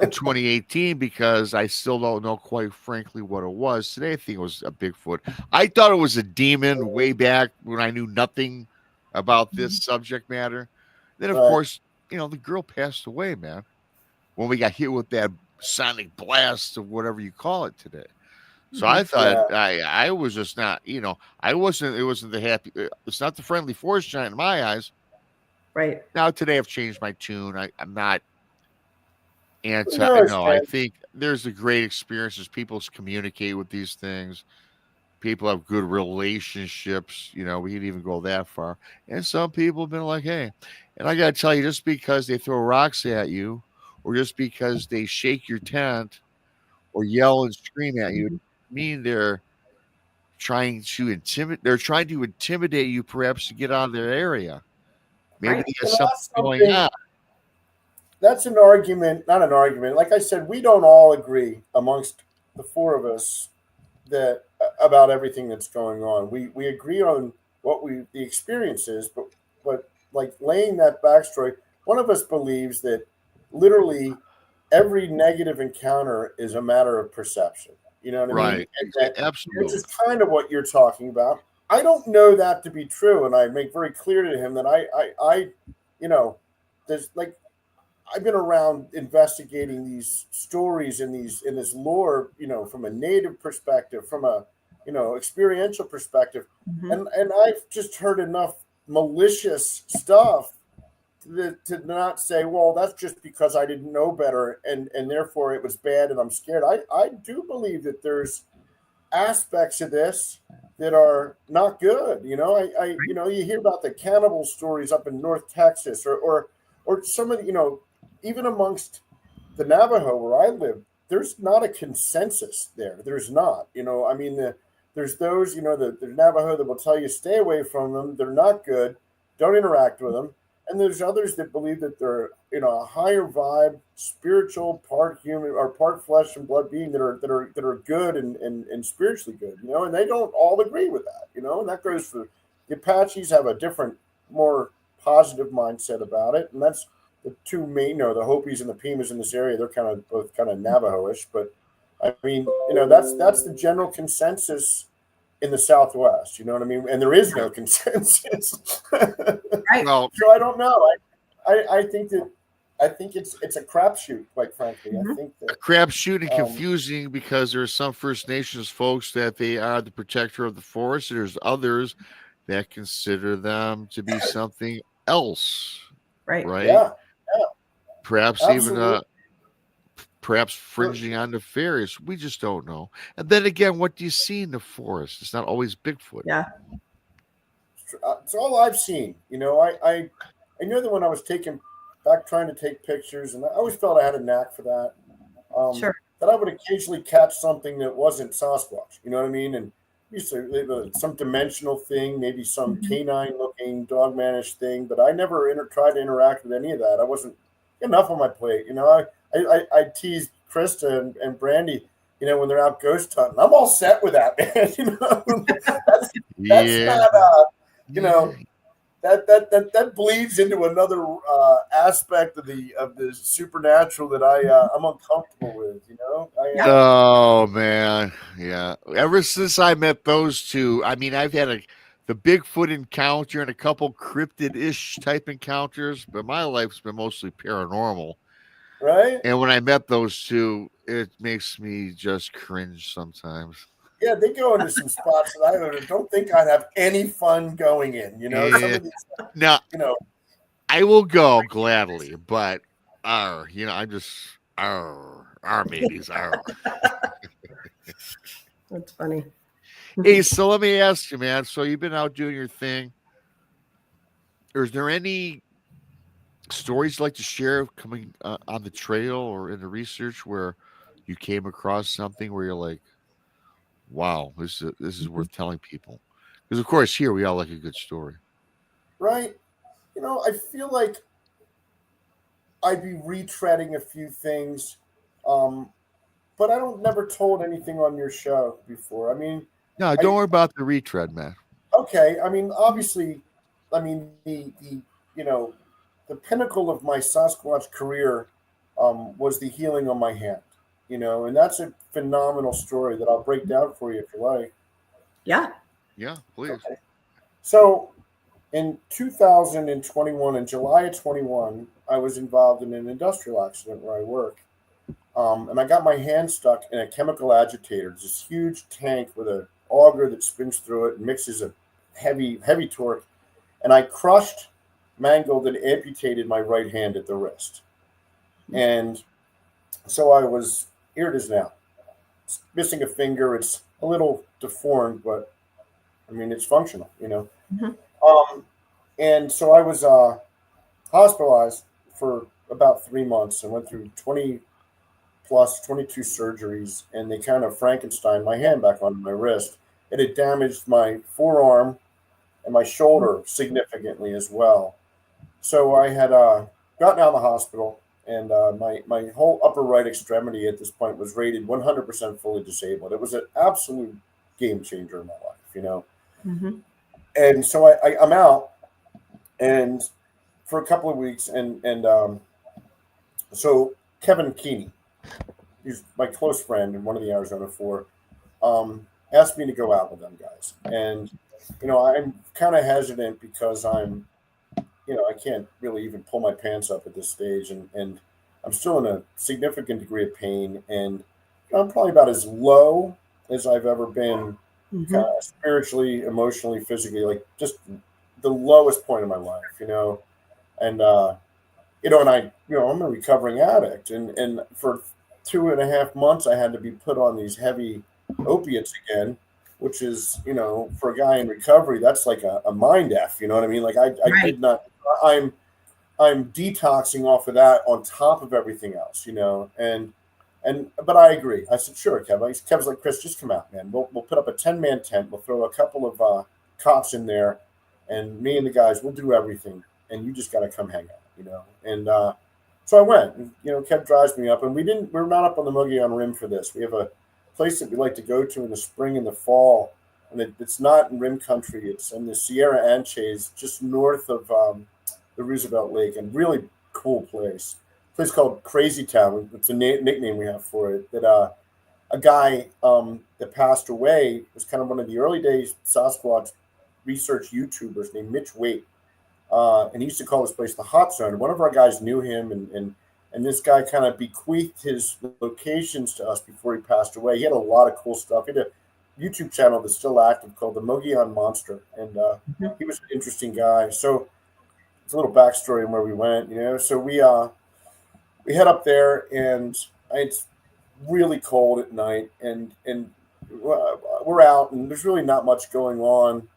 in 2018, because I still don't know, quite frankly, what it was. Today, I think it was a Bigfoot. I thought it was a demon way back when I knew nothing about this subject matter. Then, of course, the girl passed away, man, when we got hit with that sonic blast of whatever you call it today. So I thought I was just not, it wasn't the happy, it's not the friendly forest giant in my eyes. Right. Now today I've changed my tune. I'm not anti, no, I think there's a great experiences. People communicate with these things. People have good relationships. We can even go that far. And some people have been like, hey, and I got to tell you, just because they throw rocks at you or just because they shake your tent or yell and scream at you, mean they're trying to intimidate you, perhaps, to get out of their area. Maybe there's something going on. That's an argument, not an argument. Like I said, we don't all agree amongst the 4 of us that about everything that's going on. We agree on the experience is, but like laying that backstory, one of us believes that literally every negative encounter is a matter of perception. You know what I mean? Absolutely. Which is kind of what you're talking about. I don't know that to be true, and I make very clear to him that I there's like I've been around investigating these stories in this lore, from a native perspective, from a experiential perspective, and I've just heard enough malicious stuff to not say, well, that's just because I didn't know better and therefore it was bad and I'm scared. I do believe that there's aspects of this that are not good. You hear about the cannibal stories up in North Texas or some of the, even amongst the Navajo where I live, there's not a consensus there. There's not, there's those, the Navajo that will tell you stay away from them. They're not good. Don't interact with them. And there's others that believe that they're, a higher vibe, spiritual, part human or part flesh and blood being that are good and spiritually good, and they don't all agree with that, and that goes for the Apaches have a different, more positive mindset about it. And that's the 2 main, the Hopis and the Pimas in this area. They're both kind of Navajo-ish, but I mean, that's the general consensus in the Southwest, you know what I mean? And there is no consensus. Right. So I don't know. I think it's a crapshoot, quite frankly. I think that a crapshoot and confusing because there are some First Nations folks that they are the protector of the forest. There's others that consider them to be something else. Right. Yeah. Perhaps even perhaps fringing on nefarious. We just don't know. And then again, what do you see in the forest? It's not always Bigfoot. Yeah. It's all I've seen. I know that when I was trying to take pictures, and I always felt I had a knack for that. Sure. that I would occasionally catch something that wasn't Sasquatch. You know what I mean? And some dimensional thing, maybe some canine-looking, dog-manish thing, but I never tried to interact with any of that. I wasn't enough on my plate. You know, I teased Krista and Brandy, you know, when they're out ghost hunting. I'm all set with that, man. You know, that's not, you know, that bleeds into another aspect of the supernatural that I'm uncomfortable with. You know. Oh man, yeah. Ever since I met those two, I mean, I've had the Bigfoot encounter and a couple cryptid-ish type encounters, but my life's been mostly paranormal. Right. And when I met those two, it makes me just cringe sometimes. Yeah, they go into some spots that I don't think I'd have any fun going in. You know, some of these. Now, you know, I will go gladly, but you know, I'm just maybes. That's funny. Hey, so let me ask you, man. So you've been out doing your thing. Is there any stories you'd like to share coming on the trail or in the research where you came across something where you're like, wow, this is worth telling people? Because of course here we all like a good story. Right. You know, I feel like I'd be retreading a few things, but I don't never told anything on your show before. I mean, No, don't worry about the retread, man. Okay, I mean, obviously, I mean the you know the pinnacle of my Sasquatch career was the healing on my hand. You know, and that's a phenomenal story that I'll break down for you if you like. Yeah. Yeah, please. Okay. So, in 2021, in July of 21, I was involved in an industrial accident where I work. And I got my hand stuck in a chemical agitator. It's this huge tank with an auger that spins through it and mixes a heavy torque. And I crushed, mangled, and amputated my right hand at the wrist. And so I was, here it is now. It's missing a finger. It's a little deformed, but I mean, it's functional, you know. And so I was hospitalized for about 3 months and went through 20 plus 22 surgeries, and they kind of Frankenstein my hand back onto my wrist. It had damaged my forearm and my shoulder significantly as well. So I had gotten out of the hospital, and my whole upper right extremity at this point was rated 100% fully disabled. It was an absolute game changer in my life, you know. And so I'm out, and for a couple of weeks, and so Kevin Keeney, he's my close friend and one of the Arizona Four, asked me to go out with them guys. And, you know, I'm kind of hesitant because I'm, you know, I can't really even pull my pants up at this stage. And I'm still in a significant degree of pain. And you know, I'm probably about as low as I've ever been, kind of spiritually, emotionally, physically, like just the lowest point of my life, you know. And, you know, and I'm a recovering addict. And for 2.5 months, I had to be put on these heavy opiates again, which is, you know, for a guy in recovery, that's like a mind F, you know what I mean? Like I did not, I'm detoxing off of that on top of everything else, you know, but I agree. I said, sure, Kev. Kev's like, Chris, just come out, man. We'll put up a 10-man tent. We'll throw a couple of cops in there, and me and the guys, we'll do everything. And you just got to come hang out, you know? And, so I went, and, you know, Kev drives me up, and we're not up on the Mogollon Rim for this. We have a place that we like to go to in the spring and the fall, and it's not in Rim country. It's in the Sierra Anches, just north of the Roosevelt Lake, and really cool place. A place called Crazy Town. It's a nickname we have for it. That a guy that passed away was kind of one of the early days Sasquatch research YouTubers named Mitch Waite. And he used to call this place the Hot Zone. One of our guys knew him, and this guy kind of bequeathed his locations to us before he passed away. He had a lot of cool stuff. He had a YouTube channel that's still active called the Mogollon Monster, and he was an interesting guy. So it's a little backstory on where we went, you know. So we head up there, and it's really cold at night, and we're out, and there's really not much going on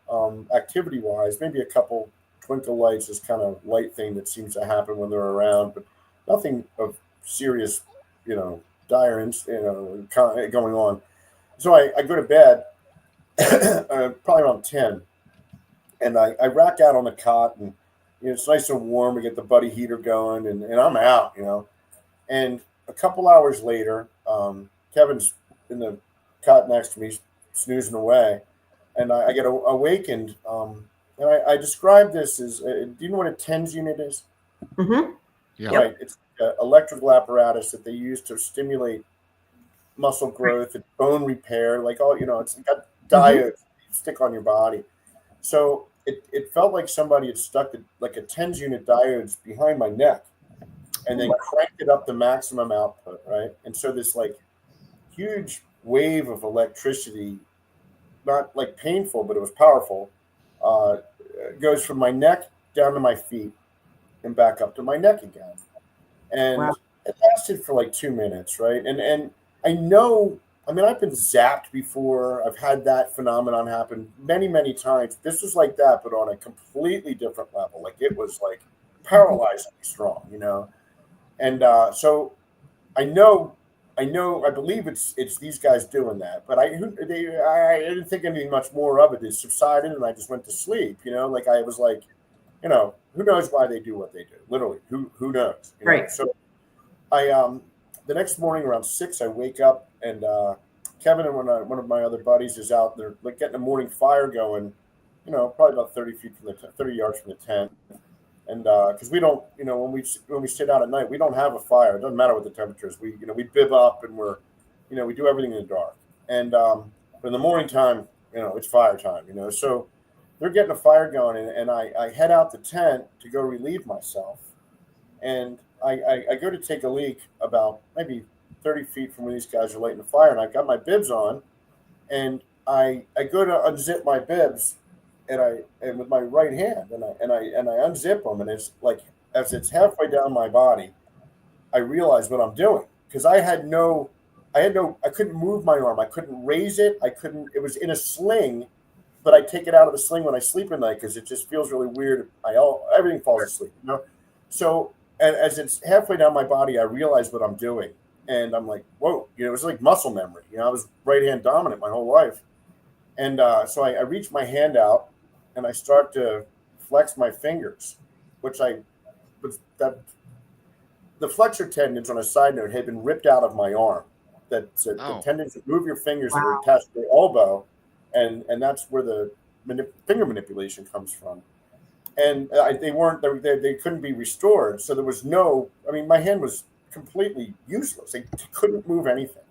activity wise. Maybe a couple twinkle lights, this kind of light thing that seems to happen when they're around, but nothing of serious, you know, dire, going on. So I go to bed, probably around 10, and I rack out on the cot, and it's nice and warm. We get the buddy heater going, and I'm out, And a couple hours later, Kevin's in the cot next to me, snoozing away, and I get awakened. And I describe this as, do you know what a TENS unit is? Mm-hmm. Yeah. Right. It's an electrical apparatus that they use to stimulate muscle growth and bone repair. Like it's got diodes stick on your body. So it felt like somebody had stuck like a TENS unit diodes behind my neck and then cranked it up the maximum output, right? And so this like huge wave of electricity, not like painful, but it was powerful, goes from my neck down to my feet and back up to my neck again. And it lasted for like 2 minutes, right? And I know, I've been zapped before. I've had that phenomenon happen many, many times. This was like that, but on a completely different level. Like it was like paralyzingly strong, And so I believe it's these guys doing that. But I didn't think anything much more of it. It subsided, and I just went to sleep. Like I was like, who knows why they do what they do? Literally, who knows? Right. So I the next morning around 6, I wake up, and Kevin and one of my other buddies is out there like getting a morning fire going. Probably about 30 yards from the tent. And because we don't, when we sit out at night, we don't have a fire. It doesn't matter what the temperature is. We bib up, and we do everything in the dark. And but in the morning time, it's fire time. So they're getting a fire going, and I head out the tent to go relieve myself, and I go to take a leak about maybe 30 feet from where these guys are lighting the fire, and I've got my bibs on, and I go to unzip my bibs. And with my right hand, and I unzip them, and it's like as it's halfway down my body, I realize what I'm doing because I couldn't move my arm, I couldn't raise it, it was in a sling, but I take it out of the sling when I sleep at night because it just feels really weird. Everything falls asleep, So as it's halfway down my body, I realize what I'm doing, and I'm like, whoa, it was like muscle memory. I was right hand dominant my whole life, and so I reach my hand out. And I start to flex my fingers, the flexor tendons, on a side note, had been ripped out of my arm. The tendons that move your fingers that are attached to the elbow, and that's where the finger manipulation comes from. And they couldn't be restored. So there was my hand was completely useless. I couldn't move anything.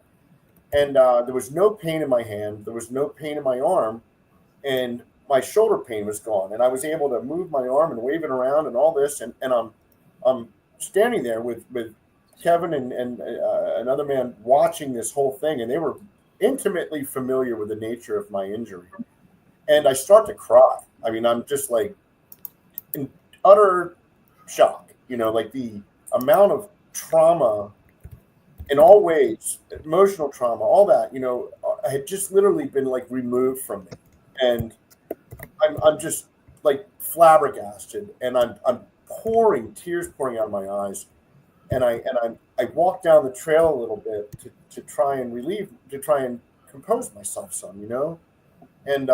And there was no pain in my hand. There was no pain in my arm. And my shoulder pain was gone, and I was able to move my arm and wave it around and all this. And I'm standing there with Kevin and another man watching this whole thing, and they were intimately familiar with the nature of my injury. And I start to cry. I'm just like in utter shock, like the amount of trauma in all ways, emotional trauma, all that, had just literally been like removed from me. And I'm just like flabbergasted, and I'm tears pouring out of my eyes, and I walk down the trail a little bit to try and compose myself some, and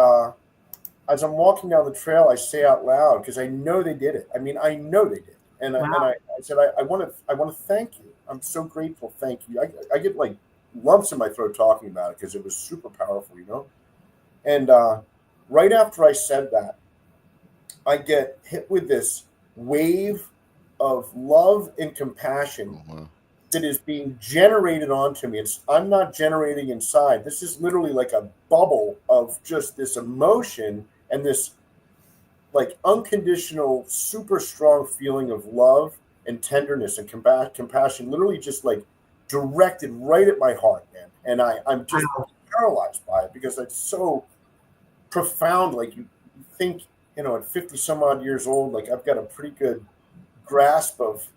as I'm walking down the trail, I say out loud, because I know they did it. I know they did, and I said I want to thank you. I'm so grateful. Thank you. I get like lumps in my throat talking about it because it was super powerful, and right after I said that, I get hit with this wave of love and compassion that is being generated onto me. I'm not generating inside. This is literally like a bubble of just this emotion and this like unconditional, super strong feeling of love and tenderness and compassion, literally just like directed right at my heart, man. And I'm just paralyzed by it because it's so profound. Like you think, at 50 some odd years old, like I've got a pretty good grasp of,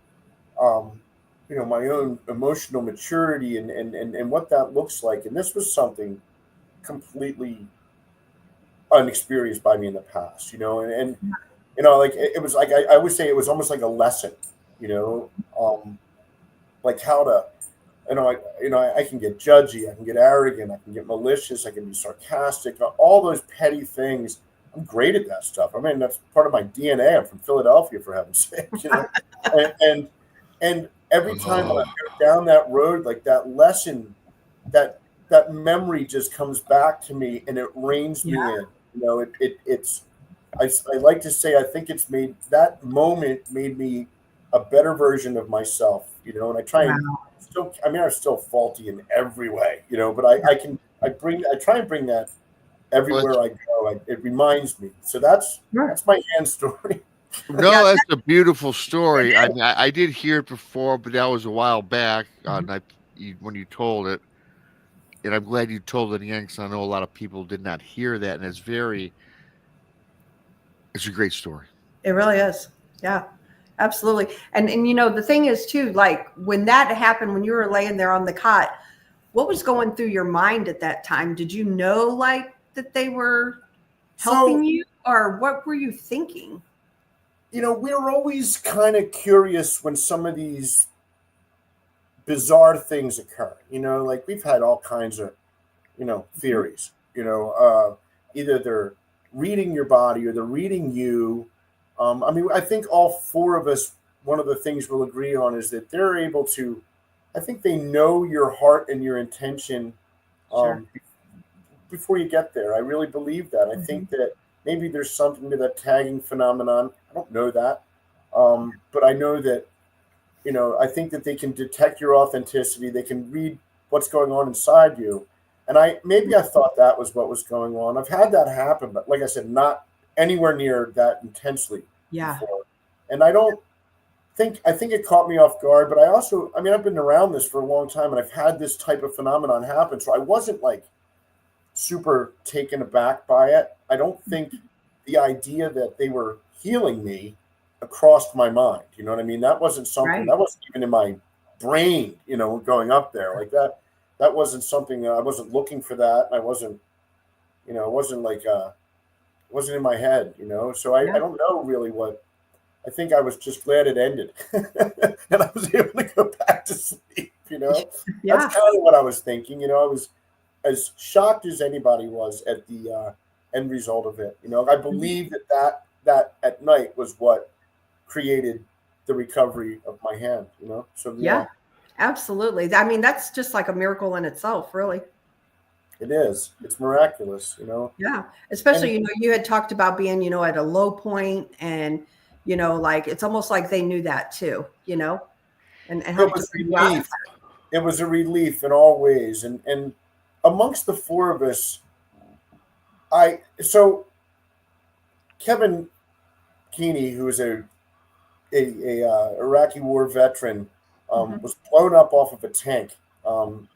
my own emotional maturity and what that looks like. And this was something completely unexperienced by me in the past, and like it was like, I would say it was almost like a lesson, like how to I can get judgy, I can get arrogant, I can get malicious, I can be sarcastic, all those petty things. I'm great at that stuff. I mean, that's part of my DNA. I'm from Philadelphia, for heaven's sake, and every time that I go down that road, like that lesson, that memory just comes back to me and it reins me in. I like to say, I think it's made that moment made me a better version of myself, and I try and I'm still faulty in every way, but I try and bring that everywhere I go. It reminds me. So that's my hand story. No, that's a beautiful story. I did hear it before, but that was a while back when you told it. And I'm glad you told it again, because I know a lot of people did not hear that. And it's a great story. It really is. Yeah, absolutely. And the thing is too, like when that happened, when you were laying there on the cot, what was going through your mind at that time? Did you know like that they were helping you, or what were you thinking? We're always kind of curious when some of these bizarre things occur. Like we've had all kinds of, theories. Either they're reading your body or they're reading you. I think all four of us, one of the things we'll agree on is that they're able to, I think they know your heart and your intention before you get there. I really believe that. I think that maybe there's something to that tagging phenomenon. I don't know that. But I know that, I think that they can detect your authenticity. They can read what's going on inside you. And I thought that was what was going on. I've had that happen, but like I said, not anywhere near that intensely before. And I think it caught me off guard, but I've been around this for a long time and I've had this type of phenomenon happen. So I wasn't like super taken aback by it. I don't think the idea that they were healing me crossed my mind. You know what I mean? That wasn't something that wasn't even in my brain, going up there like that. That wasn't something I wasn't looking for that. I wasn't, it wasn't like, wasn't in my head, so I don't know really what. I think I was just glad it ended and I was able to go back to sleep, That's kind of what I was thinking. I was as shocked as anybody was at the end result of it. I believe that at night was what created the recovery of my hand, so absolutely. I mean, that's just like a miracle in itself, really. It is. It's miraculous, Yeah, especially you had talked about being at a low point, and like it's almost like they knew that too, and helped to bring you out. It was a relief in all ways, and amongst the four of us, Kevin Keeney, who is a Iraqi war veteran, was blown up off of a tank, and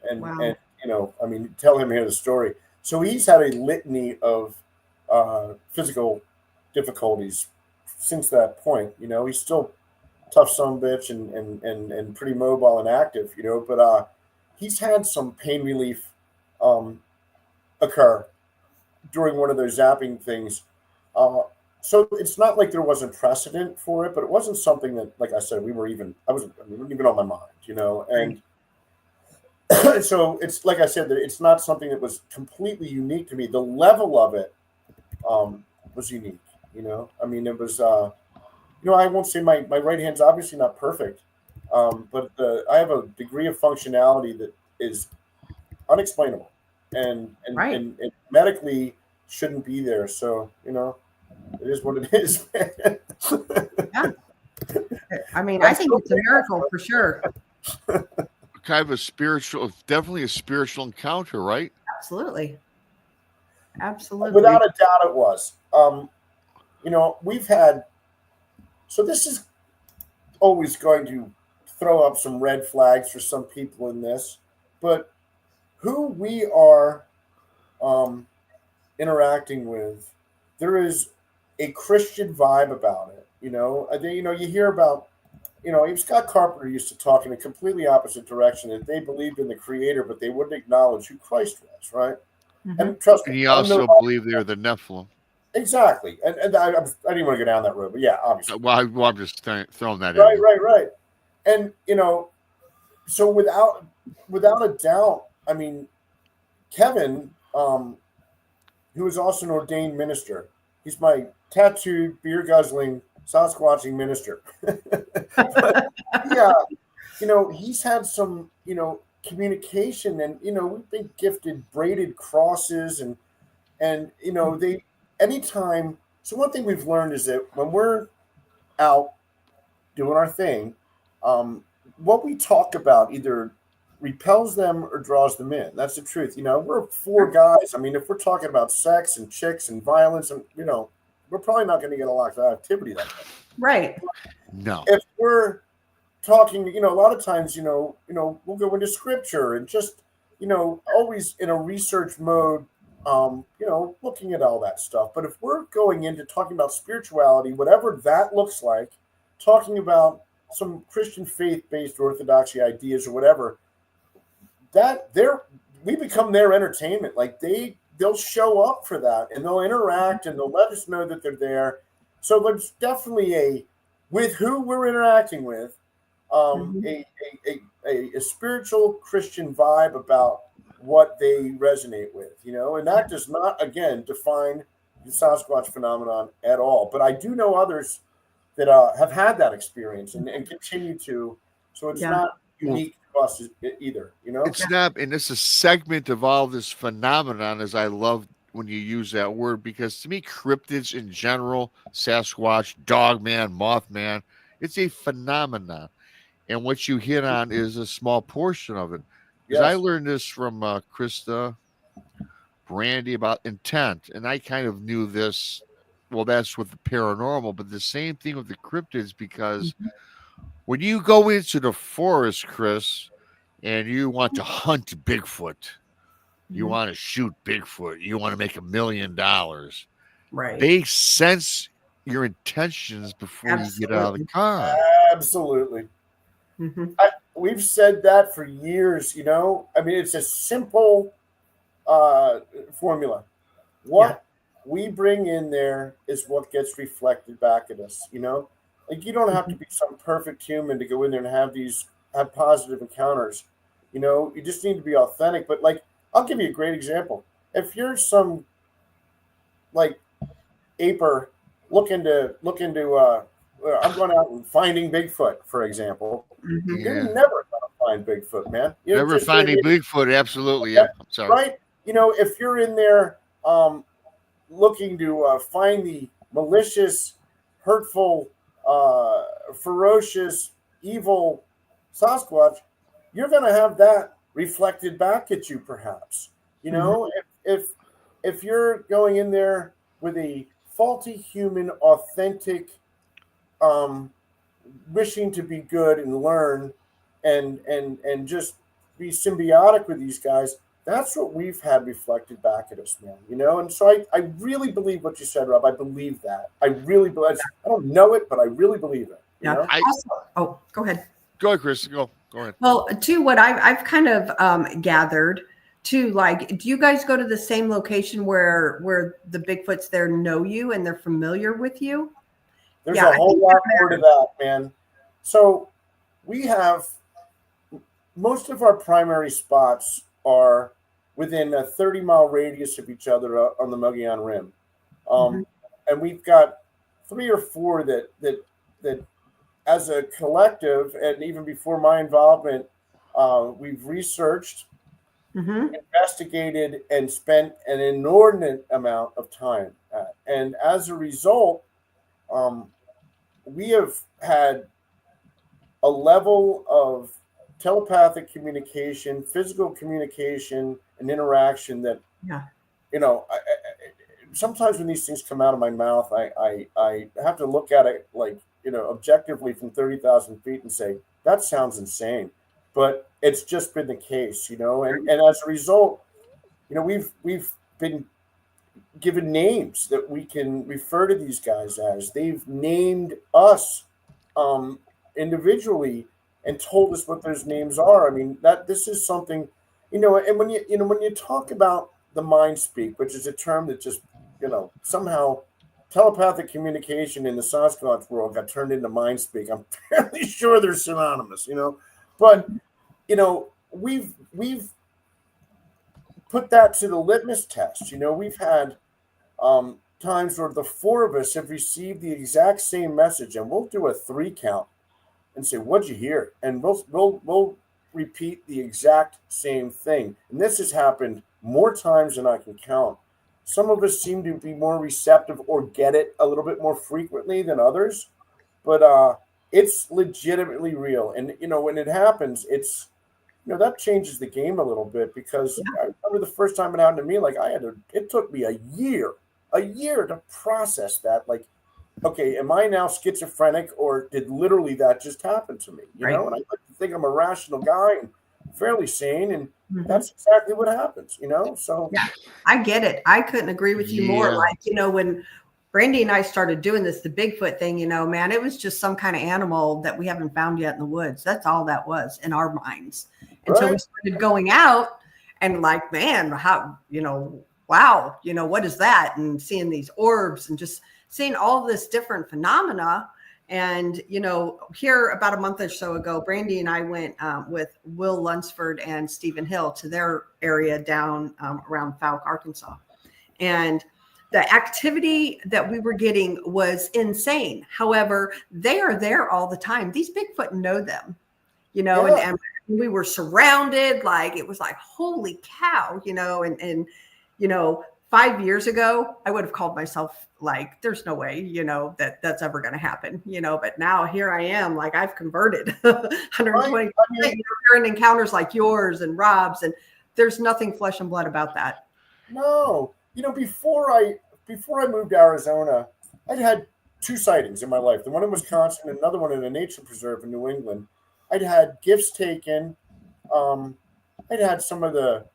tell him here the story. So he's had a litany of physical difficulties since that point. He's still tough son of a bitch and pretty mobile and active. But he's had some pain relief occur during one of those zapping things. So it's not like there wasn't precedent for it, but it wasn't something that, like I said, we weren't even on my mind, and so it's like I said, that it's not something that was completely unique to me. The level of it was unique, it was, I won't say my right hand's obviously not perfect, but I have a degree of functionality that is unexplainable and medically shouldn't be there. So, it is what it is. Yeah. I think it's a miracle for sure. Kind of definitely a spiritual encounter, right? Absolutely. Without a doubt it was. We've had, so this is always going to throw up some red flags for some people in this, but who we are interacting with, there is a Christian vibe about it. You hear about, Scott Carpenter used to talk in a completely opposite direction, that they believed in the Creator, but they wouldn't acknowledge who Christ was, right? And trust me, he also believed they were the Nephilim. Exactly, and I didn't want to go down that road, but yeah, obviously. Well, I'm just throwing that in. Right. And so without a doubt, I mean, Kevin, who is also an ordained minister, he's my tattooed, beer guzzling, Sasquatching minister. But, yeah, he's had some, communication, and we've been gifted braided crosses, and they anytime. So one thing we've learned is that when we're out doing our thing, what we talk about either repels them or draws them in. That's the truth. We're four guys. I mean, if we're talking about sex and chicks and violence, and we're probably not going to get a lot of activity like that. Right. No. If we're talking, a lot of times, we'll go into scripture and just, always in a research mode, looking at all that stuff. But if we're going into talking about spirituality, whatever that looks like, talking about some Christian faith-based orthodoxy ideas or whatever, we become their entertainment. Like they'll show up for that, and they'll interact, and they'll let us know that they're there. So there's definitely with who we're interacting with, a spiritual Christian vibe about what they resonate with, and that does not, again, define the Sasquatch phenomenon at all. But I do know others that have had that experience and continue to. So it's not unique to us either, It's not, and it's a segment of all this phenomenon, as I love when you use that word, because to me, cryptids in general, Sasquatch, Dogman, Mothman, it's a phenomenon. And what you hit on is a small portion of it. Because I learned this from Krista, Brandy, about intent. And I kind of knew this. Well, that's with the paranormal, but the same thing with the cryptids, because when you go into the forest, Chris, and you want to hunt Bigfoot, you want to shoot Bigfoot, you want to make $1 million. Right. They sense your intentions before you get out of the car. Absolutely. We've said that for years, I mean, it's a simple formula. What we bring in there is what gets reflected back at us, like you don't have to be some perfect human to go in there and have positive encounters. You just need to be authentic. But like, I'll give you a great example. If you're some like aper looking to I'm going out and finding Bigfoot, for example. You're never going to find Bigfoot, man. Never finding Bigfoot, absolutely. Yeah, I'm sorry. Right? If you're in there looking to find the malicious, hurtful, ferocious, evil Sasquatch, you're going to have that reflected back at you, perhaps. If you're going in there with a faulty human, authentic, wishing to be good and learn and just be symbiotic with these guys, that's what we've had reflected back at us, man. And so I really believe what you said, Rob. I believe that. I really believe. I don't know it, but I really believe it. Yeah. Go ahead. Go ahead, Chris. Go ahead. Well, to what I've kind of gathered, to like, do you guys go to the same location where the Bigfoots there know you and they're familiar with you? There's a whole lot more to that, man. So we have most of our primary spots are within a 30-mile radius of each other on the Mogollon Rim. And we've got 3 or 4 that as a collective, and even before my involvement, we've researched, investigated, and spent an inordinate amount of time at. And as a result, we have had a level of telepathic communication, physical communication, and interaction that, sometimes when these things come out of my mouth, I have to look at it like, objectively from 30,000 feet and say, that sounds insane. But it's just been the case, and as a result, we've been given names that we can refer to these guys as. They've named us individually and told us what those names are. I mean, this is something, and when you talk about the mind speak, which is a term that just, somehow telepathic communication in the Sasquatch world got turned into mind speak. I'm fairly sure they're synonymous, but, we've put that to the litmus test. We've had times where the four of us have received the exact same message, and we'll do a 3 count and say, "What'd you hear?" And we'll repeat the exact same thing. And this has happened more times than I can count. Some of us seem to be more receptive or get it a little bit more frequently than others, but it's legitimately real. And when it happens, it's that changes the game a little bit, because I remember the first time it happened to me, like it took me a year to process that. Like, okay, am I now schizophrenic, or did literally that just happen to me? And I like to think I'm a rational guy and fairly sane, and that's exactly what happens, So yeah, I get it. I couldn't agree with you more. Like, when Brandy and I started doing this, the Bigfoot thing, man, it was just some kind of animal that we haven't found yet in the woods. That's all that was in our minds until we started going out and like, man, how, wow, what is that? And seeing these orbs and just seeing all this different phenomena. And, here about a month or so ago, Brandy and I went with Will Lunsford and Stephen Hill to their area down around Fouke, Arkansas. And the activity that we were getting was insane. However, they are there all the time. These Bigfoot know them, and we were surrounded, like, it was like, holy cow, and 5 years ago, I would have called myself like, there's no way, that's ever going to happen, but now here I am, like, I've converted 120 encounters like yours and Rob's, and there's nothing flesh and blood about that. No, before I moved to Arizona, I'd had 2 sightings in my life. The one in Wisconsin, and another one in a nature preserve in New England. I'd had gifts taken. I'd had some of the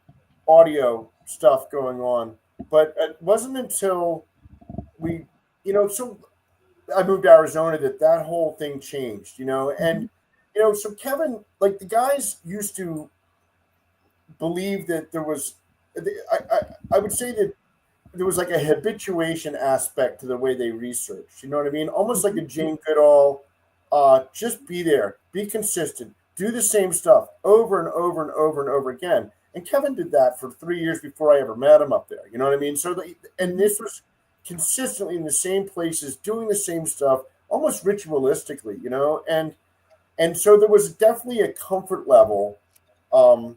audio stuff going on, but it wasn't until so I moved to Arizona that whole thing changed, and, so Kevin, like, the guys used to believe that there was, I would say that there was like a habituation aspect to the way they research. You know what I mean? Almost like a Jane Goodall, just be there, be consistent, do the same stuff over and over and over and over again. And Kevin did that for 3 years before I ever met him up there. You know what I mean? So, and this was consistently in the same places, doing the same stuff, almost ritualistically, and so there was definitely a comfort level, and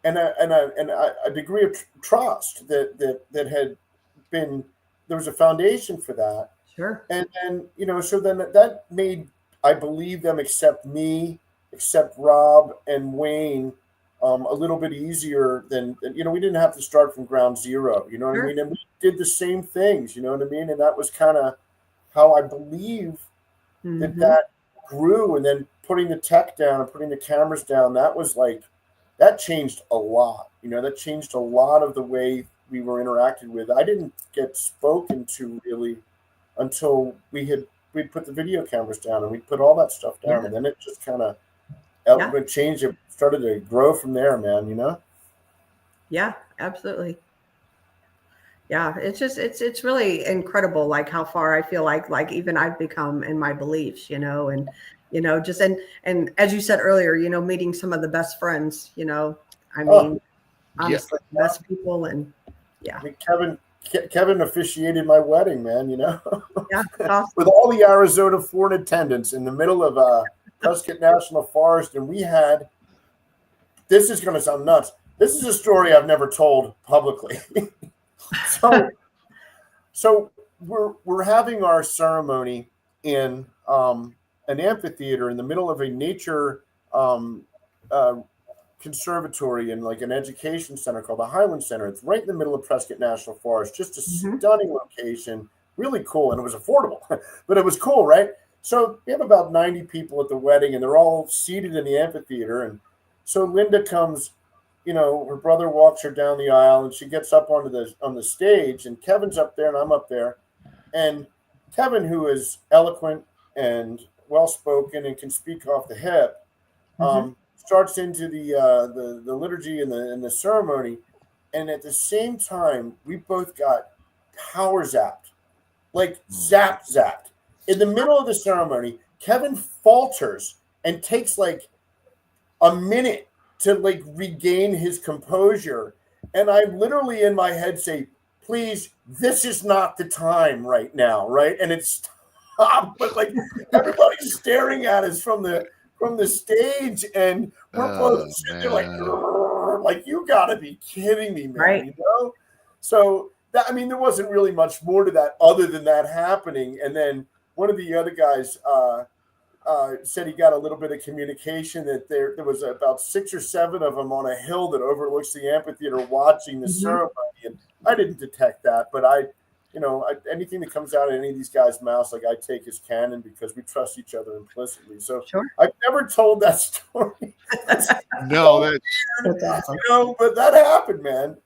a degree of trust that had been, there was a foundation for that. Sure. And then, so then that made, I believe, them accept me, accept Rob and Wayne a little bit easier than, we didn't have to start from ground zero, you know what I mean? And we did the same things, you know what I mean? And that was kind of how I believe that grew. And then putting the tech down and putting the cameras down, that was like, that changed a lot. That changed a lot of the way we were interacted with. I didn't get spoken to really until we'd put the video cameras down and we put all that stuff down, and then it just kind of changed. It started to grow from there, man. Yeah, absolutely. Yeah, it's just it's really incredible, like how far I feel like even I've become in my beliefs, and just and as you said earlier, meeting some of the best friends, I mean, honestly, best people. And I mean, Kevin officiated my wedding, man, Yeah, awesome. with all the Arizona foreign attendants in the middle of Prescott National Forest. And we had, this is going to sound nuts, this is a story I've never told publicly. So we're having our ceremony in an amphitheater in the middle of a nature conservatory and like an education center called the Highland Center. It's right in the middle of Prescott National Forest, just a stunning location, really cool, and it was affordable, but it was cool, right? So we have about 90 people at the wedding, and they're all seated in the amphitheater. And so Linda comes, her brother walks her down the aisle, and she gets up on the stage, and Kevin's up there, and I'm up there, and Kevin, who is eloquent and well-spoken and can speak off the hip, starts into the liturgy and the ceremony, and at the same time, we both got power zapped, like zapped. In the middle of the ceremony, Kevin falters and takes like a minute to like regain his composure. And I literally in my head say, please, this is not the time right now, right? And it's stopped, but like everybody's staring at us from the stage, and we're both sitting there like you gotta be kidding me, man. Right. You know? So that, I mean, there wasn't really much more to that other than that happening. And then one of the other guys said he got a little bit of communication that there was about 6 or 7 of them on a hill that overlooks the amphitheater watching the ceremony. And I didn't detect that, but anything that comes out of any of these guys' mouths, like I take as canon because we trust each other implicitly. So I've never told that story. No, that's awesome. But that happened, man.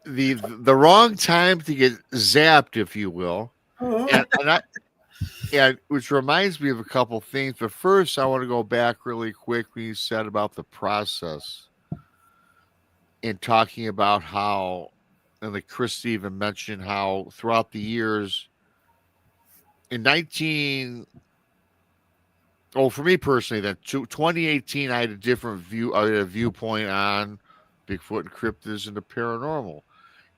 the wrong time to get zapped, if you will. And which reminds me of a couple things. But first, I want to go back really quick when you said about the process and talking about how, and like Krista even mentioned how throughout the years, for me personally, then 2018, I had a different view. I had a viewpoint on Bigfoot and cryptids and the paranormal.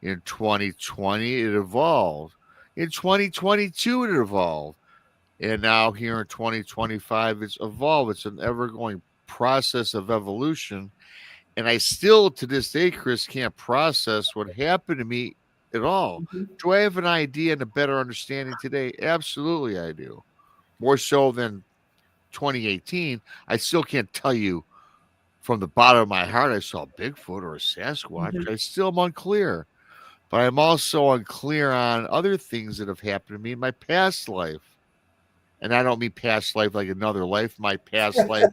In 2020, it evolved. In 2022, it evolved. And now here in 2025, it's evolved. It's an ever-going process of evolution. And I still, to this day, Chris, can't process what happened to me at all. Do I have an idea and a better understanding today? Absolutely, I do. More so than 2018. I still can't tell you from the bottom of my heart I saw Bigfoot or a Sasquatch. I still am unclear. But I'm also unclear on other things that have happened to me in my past life. And I don't mean past life like another life. My past life,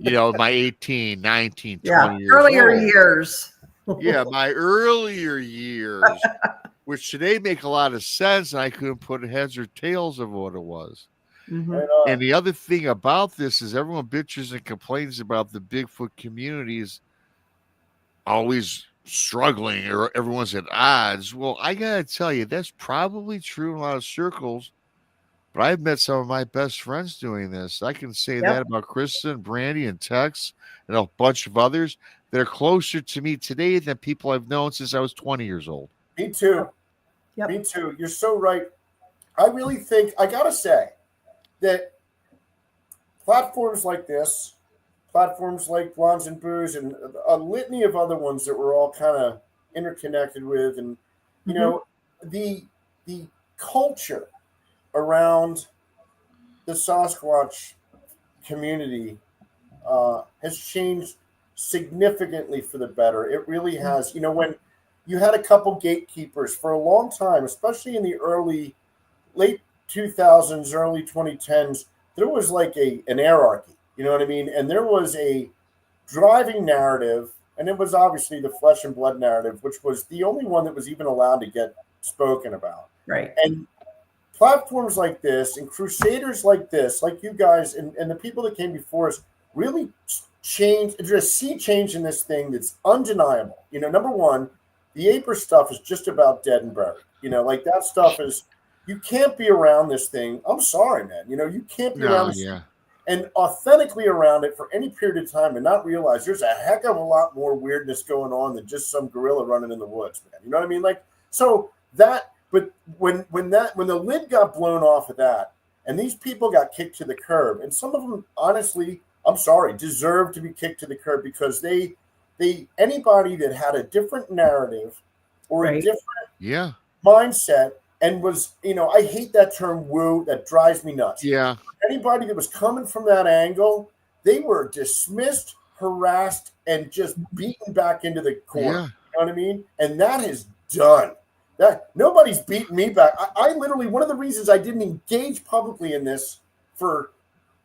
my 18, 19, 20 years earlier old. years. Yeah, my earlier years, which today make a lot of sense. And I couldn't put heads or tails of what it was. And the other thing about this is everyone bitches and complains about the Bigfoot communities always struggling or everyone's at odds. Well, I got to tell you, that's probably true in a lot of circles. But I've met some of my best friends doing this. I can say that about Krista and Brandy and Tex and a bunch of others that are closer to me today than people I've known since I was 20 years old. Me too. Me too. You're so right. I really think, I got to say, that platforms like this, platforms like Blondes and Booze, and a litany of other ones that we're all kind of interconnected with, and the culture around the Sasquatch community has changed significantly for the better. It really has. When you had a couple gatekeepers for a long time, especially in the late 2000s, early 2010s, there was like an hierarchy, you know what I mean? And there was a driving narrative, and it was obviously the flesh and blood narrative, which was the only one that was even allowed to get spoken about. Right. And platforms like this and crusaders like this, like you guys and the people that came before us, really changed. There's a sea change in this thing that's undeniable. Number one, the Aper stuff is just about dead and buried. Like that stuff is, you can't be around this thing. I'm sorry, man. You can't be around this and authentically around it for any period of time and not realize there's a heck of a lot more weirdness going on than just some gorilla running in the woods, man. You know what I mean? Like, so that. But when the lid got blown off of that, and these people got kicked to the curb, and some of them, honestly, I'm sorry, deserve to be kicked to the curb because anybody that had a different narrative or a different mindset and was, I hate that term woo, that drives me nuts. Yeah. Anybody that was coming from that angle, they were dismissed, harassed, and just beaten back into the corner. Yeah. You know what I mean? And that is done. That nobody's beating me back. I literally, one of the reasons I didn't engage publicly in this for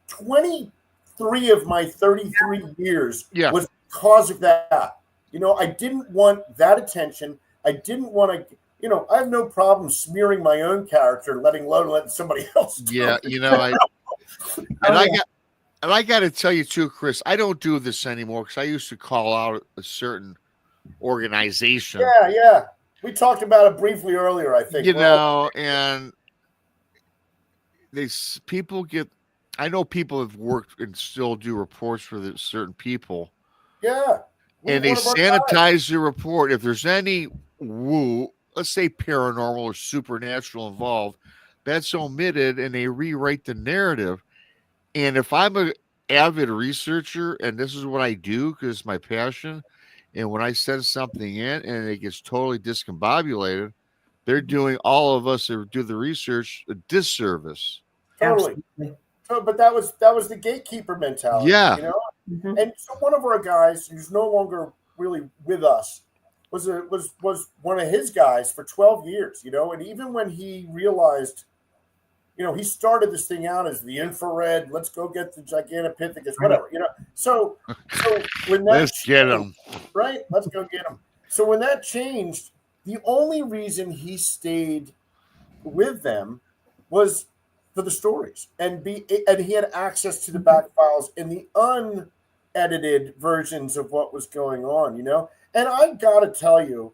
23 of my 33 years was because of that. I didn't want that attention. I didn't want to, I have no problem smearing my own character, letting somebody else do it. I got to tell you too, Chris, I don't do this anymore because I used to call out a certain organization. Yeah. We talked about it briefly earlier, I think. And I know people have worked and still do reports for certain people Yeah. And they sanitize the report. If there's any let's say paranormal or supernatural involved, that's omitted and they rewrite the narrative. And if I'm an avid researcher and this is what I do because it's my passion, and when I send something in and it gets totally discombobulated, they're doing all of us that do the research a disservice. Totally. So, but that was the gatekeeper mentality. Yeah. You know? Mm-hmm. And so one of our guys who's no longer really with us was one of his guys for 12 years, you know, and even when he realized, you know, he started this thing out as the infrared, let's go get the Gigantopithecus, whatever, you know. So when that let's get him. Right? Let's go get him. So when that changed, the only reason he stayed with them was for the stories, and he had access to the back files in the unedited versions of what was going on, you know. And I gotta tell you,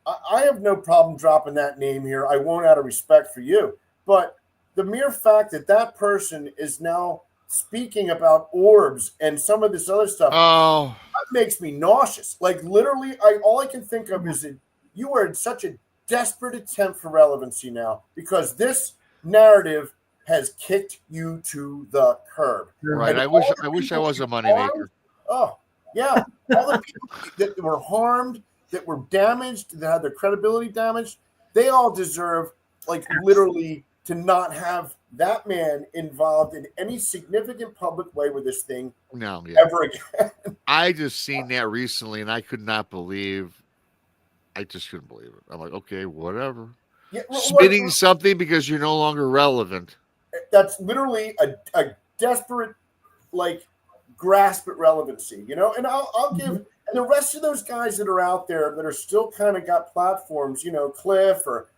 I have no problem dropping that name here. I won't, out of respect for you, but the mere fact that that person is now speaking about orbs and some of this other stuff, that makes me nauseous. Like literally, all I can think of is that you are in such a desperate attempt for relevancy now because this narrative has kicked you to the curb. Right. And I wish I was a moneymaker. Oh, yeah. All the people that were harmed, that were damaged, that had their credibility damaged, they all deserve, like, literally to not have that man involved in any significant public way with this thing ever again. I just seen that recently, and I couldn't believe it. I'm like, okay, whatever. Yeah, spitting something because you're no longer relevant. That's literally a desperate, like, grasp at relevancy, you know? And I'll give, and the rest of those guys that are out there that are still kind of got platforms, you know, Cliff or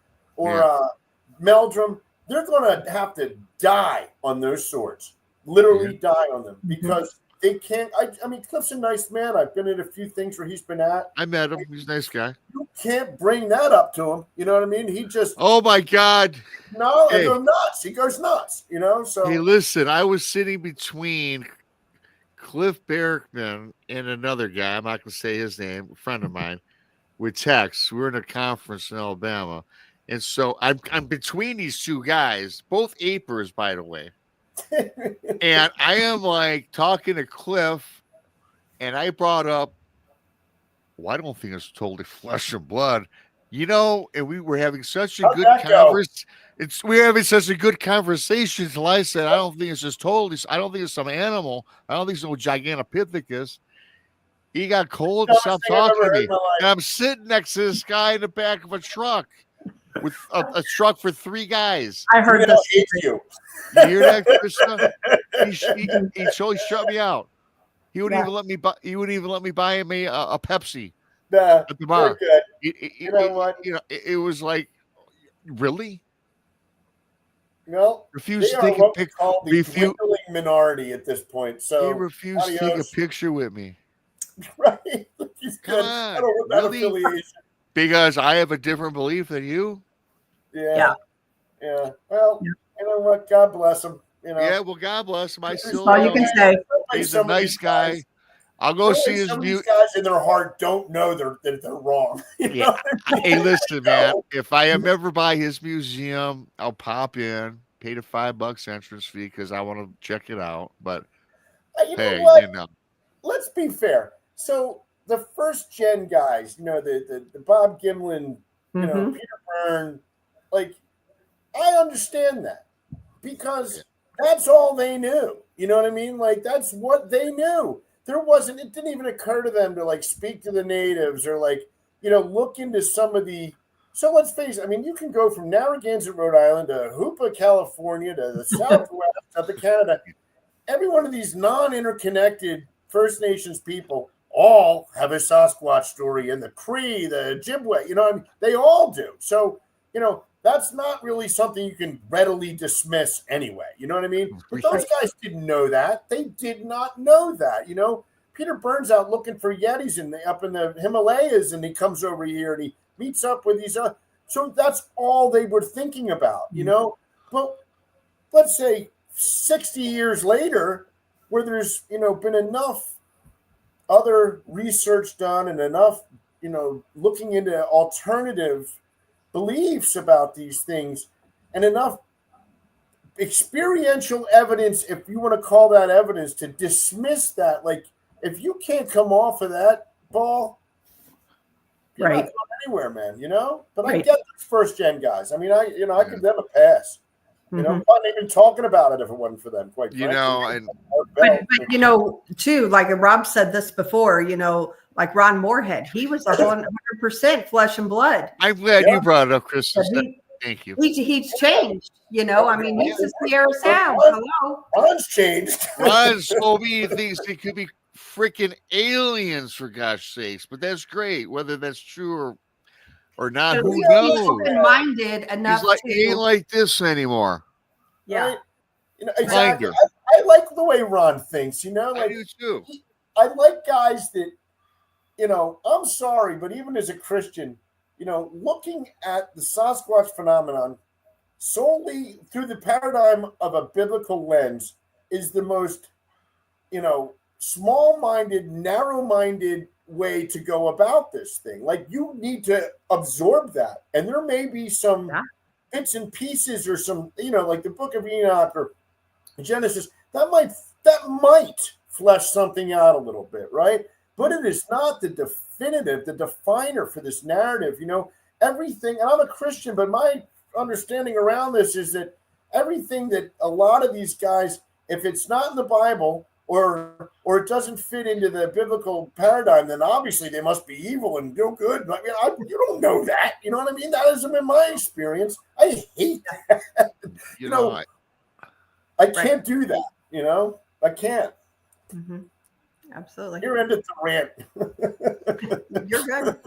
Meldrum, they're going to have to die on those swords, literally die on them because they can't. I mean, Cliff's a nice man. I've been at a few things where he's been at. I met him. He's a nice guy. You can't bring that up to him. You know what I mean? He just. Oh my God. No, hey. He goes nuts. He goes nuts. You know. So. Hey, listen. I was sitting between Cliff Berkman and another guy. I'm not going to say his name. A friend of mine. With Tex. We were in a conference in Alabama, and so I'm between these two guys, both apers, by the way. And I am like talking to Cliff, and I brought up, well, I don't think it's totally flesh and blood, you know. And we were having such a good conversation. We were having such a good conversation until I said, I don't think it's just totally. I don't think it's some animal. I don't think it's no Gigantopithecus. He got cold and stopped talking to me. And I'm sitting next to this guy in the back of a truck with a truck for 3 guys. I heard this. You hear that, Krista? He totally shut me out. He wouldn't even let me buy. He wouldn't even let me buy him a Pepsi at the bar. You know what? It was like, really? No, refused to take a picture. The dwindling minority at this point. So he refused to take a picture with me. Right? Come on, really? Because I have a different belief than you. Yeah. Well, you know what? God bless him. You know. Yeah. Well, God bless him. I still. That's all you can say. He's a nice guy. I'll go see his view. Guys in their heart don't know that they're wrong. Yeah. Hey, listen, man. If I am ever by his museum, I'll pop in, pay the $5 entrance fee because I want to check it out. But hey, let's be fair. So the first gen guys, you know, the Bob Gimlin, you know, Peter Byrne, like, I understand that because that's all they knew. You know what I mean? Like, that's what they knew. It didn't even occur to them to, like, speak to the natives or, like, you know, look into some of the. So let's face it. I mean, you can go from Narragansett, Rhode Island to Hoopa, California to the Southwest up to Canada. Every one of these non-interconnected First Nations people all have a Sasquatch story, and the Cree, the Ojibwe, you know, I mean, they all do. So, you know, that's not really something you can readily dismiss anyway. You know what I mean? But those guys didn't know that. They did not know that. You know, Peter Byrne's out looking for Yetis up in the Himalayas, and he comes over here and he meets up with these. So that's all they were thinking about, you know. But let's say 60 years later, where there's, you know, been enough other research done and enough, looking into alternative beliefs about these things and enough experiential evidence, if you want to call that evidence, to dismiss that. Like, if you can't come off of that ball, you're not going anywhere, man, But I get those first-gen guys. I mean, I give them a pass. I'm not even talking about it if it wasn't for them, quite frankly. But too, like Rob said this before, like Ron Moorhead, he was 100% flesh and blood. I'm glad you brought it up, Krista. Thank you. He's changed, I mean, he's the Sierra Sound. Hello. Ron's changed. Ron's told me he thinks it could be freaking aliens, for gosh sakes, but that's great. Whether that's true or not, so who knows? Open-minded enough. He's like, he ain't like this anymore. Yeah. Right? Exactly. I like the way Ron thinks, Like, I do too. I like guys that, I'm sorry, but even as a Christian, looking at the Sasquatch phenomenon solely through the paradigm of a biblical lens is the most, small-minded, narrow-minded way to go about this thing. Like, you need to absorb that. And there may be some bits and pieces or some, like the Book of Enoch or Genesis, that might flesh something out a little bit, right? But it is not the definitive, the definer for this narrative. Everything, and I'm a Christian, but my understanding around this is that everything that a lot of these guys, if it's not in the Bible or it doesn't fit into the biblical paradigm, then obviously they must be evil and do good. I mean, you don't know that. You know what I mean? That hasn't been my experience. I hate that. I can't do that. I can't. Mm-hmm. Absolutely. You're into the rant. You're good.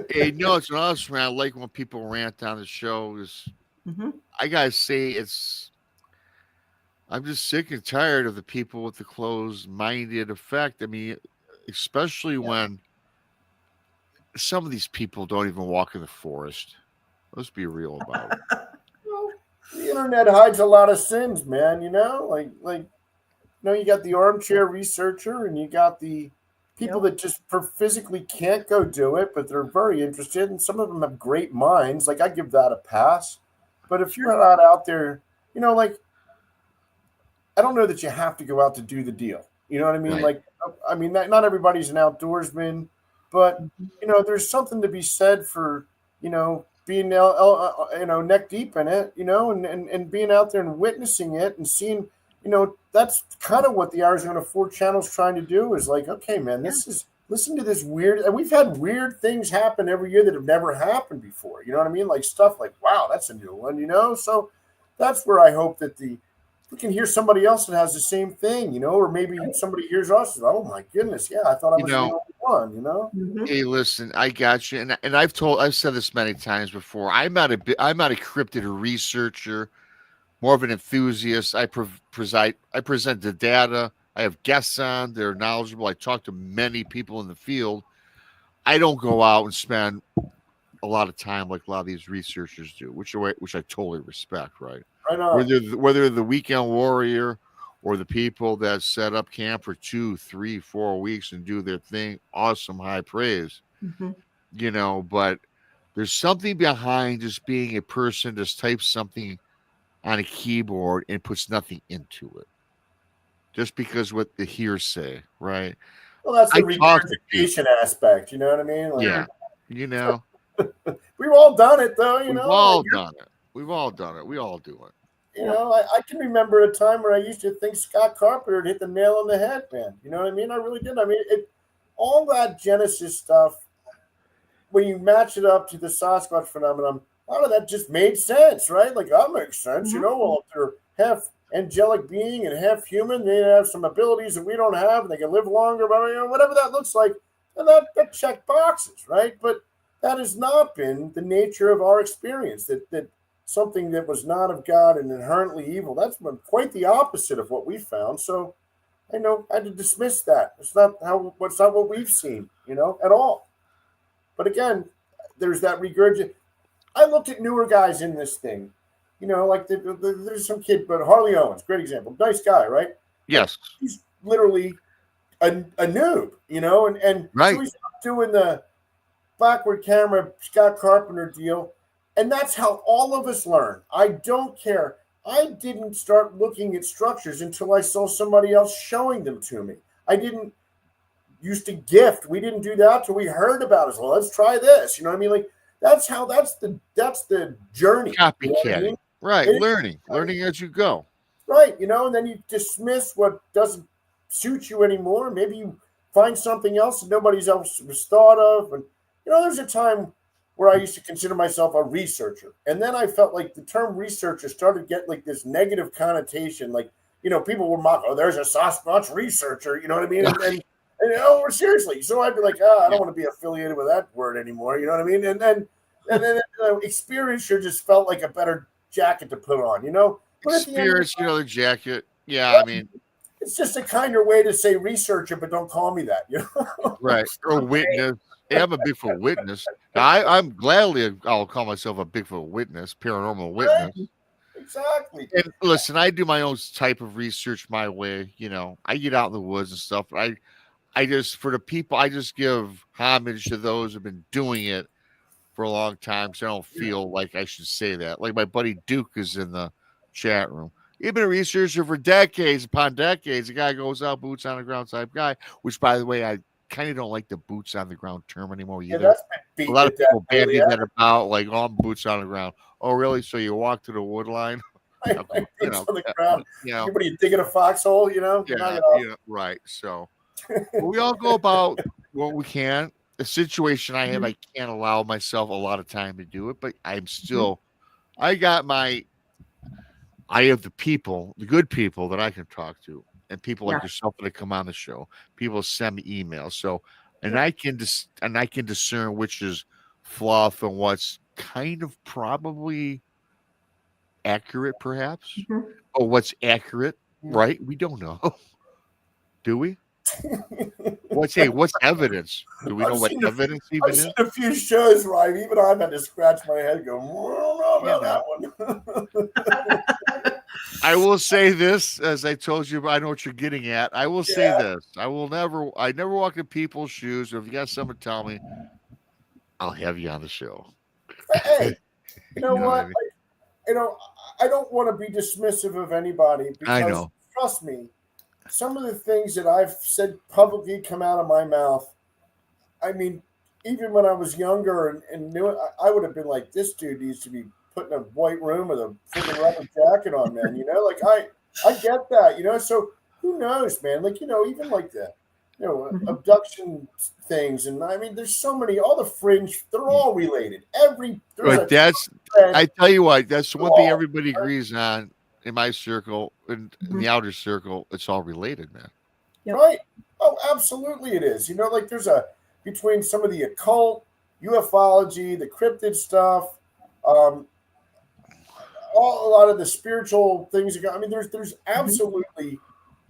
Hey, it's an awesome rant. I like when people rant on the shows. I gotta say, I'm just sick and tired of the people with the closed-minded effect. I mean, especially when some of these people don't even walk in the forest. Let's be real about it. The internet hides a lot of sins, man. You got the armchair researcher, and you got the people that just physically can't go do it, but they're very interested, and some of them have great minds. Like, I give that a pass. But if you're not out there, I don't know that you have to go out to do the deal. You know what I mean? Right. Like, I mean, not everybody's an outdoorsman, but there's something to be said for being neck deep in it, and being out there and witnessing it and seeing. That's kind of what the Arizona 4 channel's trying to do is like, okay, man, listen to this weird, and we've had weird things happen every year that have never happened before. You know what I mean? Like stuff like, wow, that's a new one, So that's where I hope that we can hear somebody else that has the same thing, or maybe somebody hears us and, oh my goodness, yeah, I thought I was the only one, Hey, listen, I got you, and I've said this many times before. I'm not a cryptid researcher. More of an enthusiast. I present the data. I have guests on. They're knowledgeable. I talk to many people in the field. I don't go out and spend a lot of time like a lot of these researchers do, which I totally respect, right? Right on. Whether the weekend warrior or the people that set up camp for 2, 3, 4 weeks and do their thing, awesome, high praise. But there's something behind just being a person just types something on a keyboard and puts nothing into it, just because what the hearsay, right? Well, that's the regurgitation aspect. You know what I mean? Like, we've all done it, though. We've all done it. We've all done it. We all do it. I can remember a time where I used to think Scott Carpenter had hit the nail on the head, man. You know what I mean? I really did. I mean, all that Genesis stuff, when you match it up to the Sasquatch phenomenon, a lot of that just made sense, right? Like, that makes sense. Well, if they're half angelic being and half human, they have some abilities that we don't have, and they can live longer, whatever that looks like, and that check boxes, right? But that has not been the nature of our experience, that something that was not of God and inherently evil, that's been quite the opposite of what we found. So I had to dismiss that. It's not what we've seen, at all. But again, there's that regurgitation. I looked at newer guys in this thing, like there's some kid, but Harley Owens, great example. Nice guy, right? Yes. He's literally noob, and right. So we stopped doing the backward camera Scott Carpenter deal, and that's how all of us learn. I don't care. I didn't start looking at structures until I saw somebody else showing them to me. I didn't used to gift. We didn't do that till we heard about it. Well, let's try this. You know what I mean? Like that's the journey. Copycatting, you know what I mean? Right? Learning as you go. Right, and then you dismiss what doesn't suit you anymore. Maybe you find something else that nobody else was thought of. And there's a time where I used to consider myself a researcher, and then I felt like the term researcher started to get like this negative connotation. Like people were mock, oh, there's a Sasquatch researcher. You know what I mean? And seriously. So I'd be like, I don't want to be affiliated with that word anymore. You know what I mean? And then experiencer just felt like a better jacket to put on. But experience, the jacket. Yeah, I mean, it's just a kinder way to say researcher, but don't call me that. Right? Or witness. Yeah, I'm a Bigfoot witness. I'm gladly I'll call myself a Bigfoot witness, paranormal witness. Right. Exactly. And listen, I do my own type of research my way. I get out in the woods and stuff. But I just, for the people, I just give homage to those who've been doing it for a long time. So I don't feel like I should say that. Like my buddy Duke is in the chat room. He's been a researcher for decades upon decades. The guy goes out, boots on the ground type guy, which, by the way, I kind of don't like the boots on the ground term anymore either. That's been a lot of people bandy that about, like, oh, I'm boots on the ground. Oh, really? So you walk to the wood line? On the ground. What are you digging a foxhole? Yeah, right. So we all go about what we can. The situation I have, I can't allow myself a lot of time to do it, but I'm still, I have the people, the good people that I can talk to, and people like yourself that come on the show. People send me emails, so I can discern which is fluff and what's kind of probably accurate, perhaps, or what's accurate. Right? We don't know, do we? What's evidence? Do we know what evidence even is? I've seen a few shows where even I've had to scratch my head and go, I don't know about that one. I will say this, as I told you, I know what you're getting at. I will say this. I never walk in people's shoes. So if you got something to tell me, I'll have you on the show. Hey, you know what? I don't want to be dismissive of anybody because trust me, some of the things that I've said publicly come out of my mouth. I mean, even when I was younger and knew it, I would have been like, this dude needs to be put in a white room with a freaking rubber jacket on, man. Like I get that, So who knows, man? Like, even like the, abduction things. And I mean, there's so many, all the fringe, they're all related. I tell you what, that's one thing everybody agrees on in my circle, in the outer circle. It's all related, man. Yep. Right. Oh, absolutely it is. Like there's between some of the occult, ufology, the cryptid stuff, a lot of the spiritual things. I mean, there's absolutely,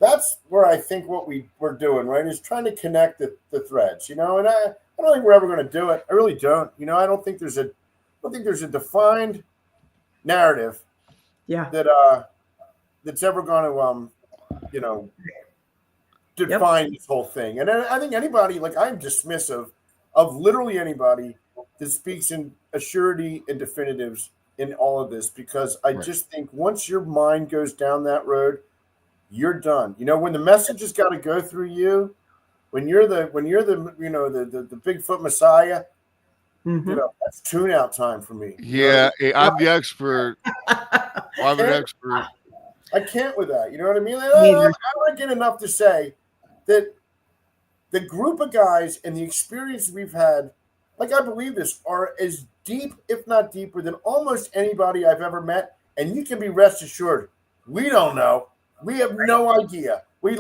that's where I think what we're doing, right, is trying to connect the threads, and I don't think we're ever going to do it. I really don't. I don't think there's a defined narrative that's ever going to define this whole thing. And I think anybody, like, I'm dismissive of literally anybody that speaks in assurity and definitives in all of this, because I just think once your mind goes down that road, you're done. When the message has got to go through you, when you're the the Bigfoot Messiah, that's tune out time for me. Yeah, I'm the expert. I'm an expert. I can't with that. You know what I mean? I want to get enough to say that the group of guys and the experience we've had, like, I believe this, are as deep, if not deeper, than almost anybody I've ever met. And you can be rest assured, we don't know. We have no idea. We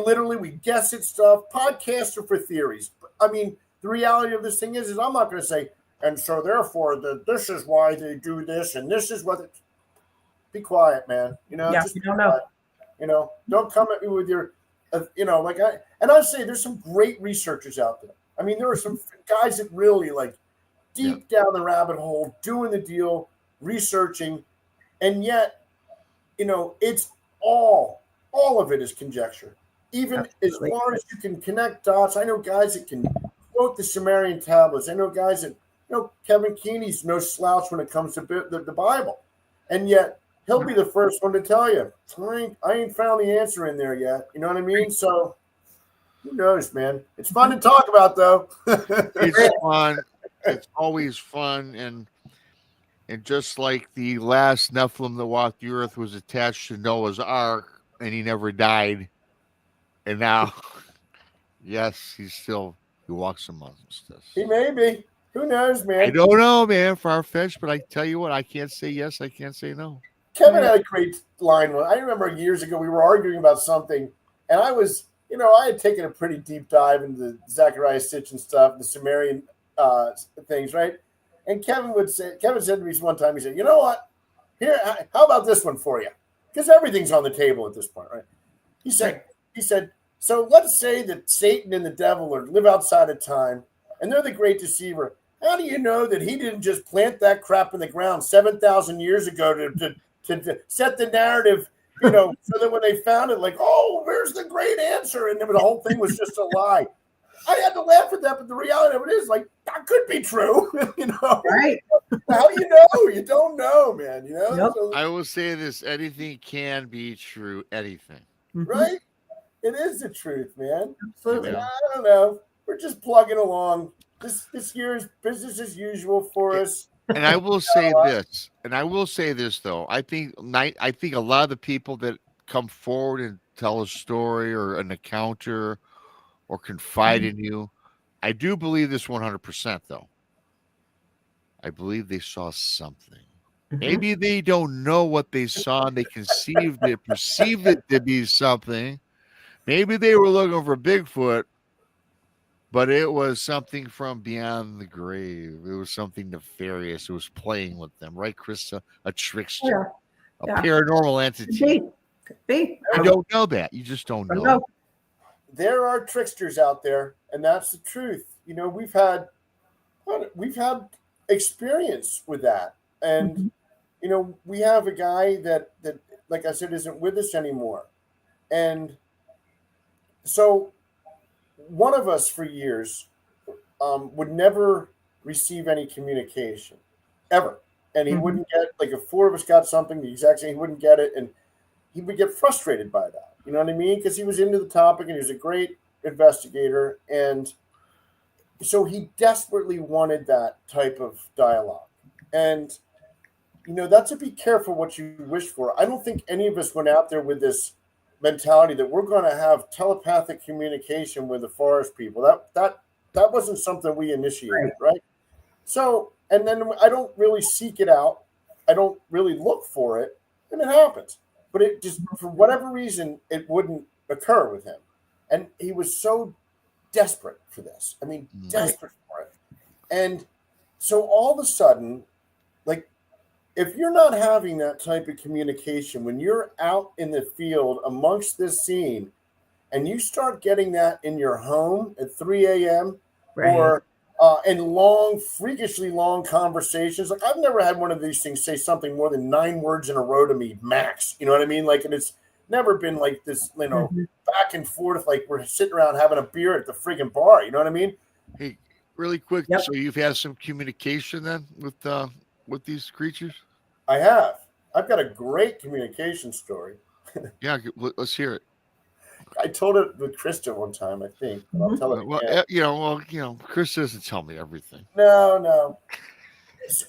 guess at stuff. Podcasts are for theories. I mean, the reality of this thing is I'm not going to say, and so therefore this is why they do this, and this is what it. Be quiet, man. Just you don't know. Don't come at me with your, I say there's some great researchers out there. I mean, there are some guys that really deep down the rabbit hole, doing the deal, researching, and yet, it's all of it is conjecture. even as far as you can connect dots. I know guys that can quote the Sumerian tablets. I know guys that, Kevin Keeney's no slouch when it comes to the Bible. And yet he'll be the first one to tell you, I ain't found the answer in there yet. You know what I mean? So who knows, man? It's fun to talk about, though. It's fun. It's always fun. And just like the last Nephilim that walked the earth was attached to Noah's Ark and he never died. And now, yes, he walks amongst us. He may be. Who knows, man? I don't know, man. Far-fetched, but I tell you what, I can't say yes. I can't say no. Kevin had a great line. I remember years ago we were arguing about something, and I was, I had taken a pretty deep dive into the Zechariah Sitchin stuff, the Sumerian things, right? And Kevin said to me one time, he said, "You know what? Here, how about this one for you? Because everything's on the table at this point, right?" He said, "So let's say that Satan and the devil live outside of time, and they're the great deceiver. How do you know that he didn't just plant that crap in the ground 7,000 years ago to set the narrative, so that when they found it, like, oh, where's the great answer? And the whole thing was just a lie." I had to laugh at that, but the reality of it is, like, that could be true, Right. How do you know? You don't know, man, Yep. So, I will say this, anything can be true, anything. right? It is the truth, man. Absolutely. I don't know. We're just plugging along. This year is business as usual for us. And I will say this, though. I think a lot of the people that come forward and tell a story or an encounter or confide in you, I do believe this 100%, though. I believe they saw something. Maybe they don't know what they saw and they perceived it to be something. Maybe they were looking for Bigfoot, but it was something from beyond the grave. It was something nefarious. It was playing with them, right, Krista? A trickster, a paranormal entity. Could be. You don't know that. You just don't know. There are tricksters out there, and that's the truth. We've had experience with that, and we have a guy that, like I said, isn't with us anymore, and so one of us for years would never receive any communication ever, and he wouldn't get, like, if four of us got something the exact same, he wouldn't get it, and he would get frustrated by that. You know what I mean? Because he was into the topic and he was a great investigator. And so he desperately wanted that type of dialogue. And, that's to be careful what you wish for. I don't think any of us went out there with this mentality that we're going to have telepathic communication with the forest people. That wasn't something we initiated, right? So, and then I don't really seek it out. I don't really look for it, and it happens. But it just, for whatever reason, it wouldn't occur with him. And he was so desperate for this. I mean, desperate for it. And so all of a sudden, like, if you're not having that type of communication, when you're out in the field amongst this scene, and you start getting that in your home at 3 a.m. or in freakishly long conversations. Like, I've never had one of these things say something more than 9 words in a row to me, max. You know what I mean? Like, and it's never been like this, back and forth, like we're sitting around having a beer at the friggin' bar. You know what I mean? Hey, really quick. So you've had some communication then with these creatures? I have. I've got a great communication story. Yeah, let's hear it. I told it with Krista one time, I think. But I'll tell it again. Krista doesn't tell me everything. No.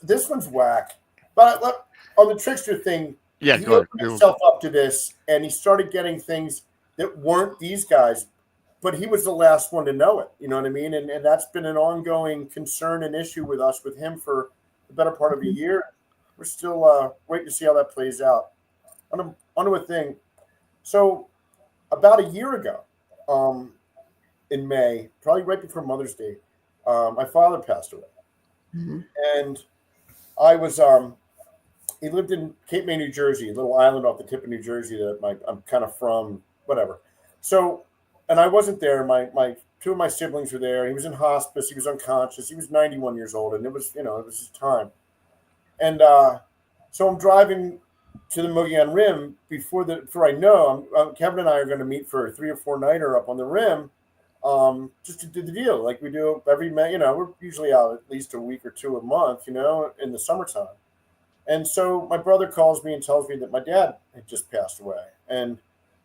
This one's whack. But on the trickster thing, he opened himself up to this, and he started getting things that weren't these guys, but he was the last one to know it. You know what I mean? And that's been an ongoing concern and issue with us, with him, for the better part of a year. We're still waiting to see how that plays out. On a thing. So, about a year ago, in May, probably right before Mother's Day, my father passed away. And I was, he lived in Cape May, New Jersey, a little island off the tip of New Jersey that I'm kind of from, whatever. So, and I wasn't there. My two of my siblings were there. He was in hospice. He was unconscious. He was 91 years old, and it was his time. And so I'm driving to the Mogollon Rim before I know Kevin and I are going to meet for a 3 or 4 nighter up on the rim, just to do the deal like we do every May. We're usually out at least a week or 2 a month, in the summertime. And so my brother calls me and tells me that my dad had just passed away. And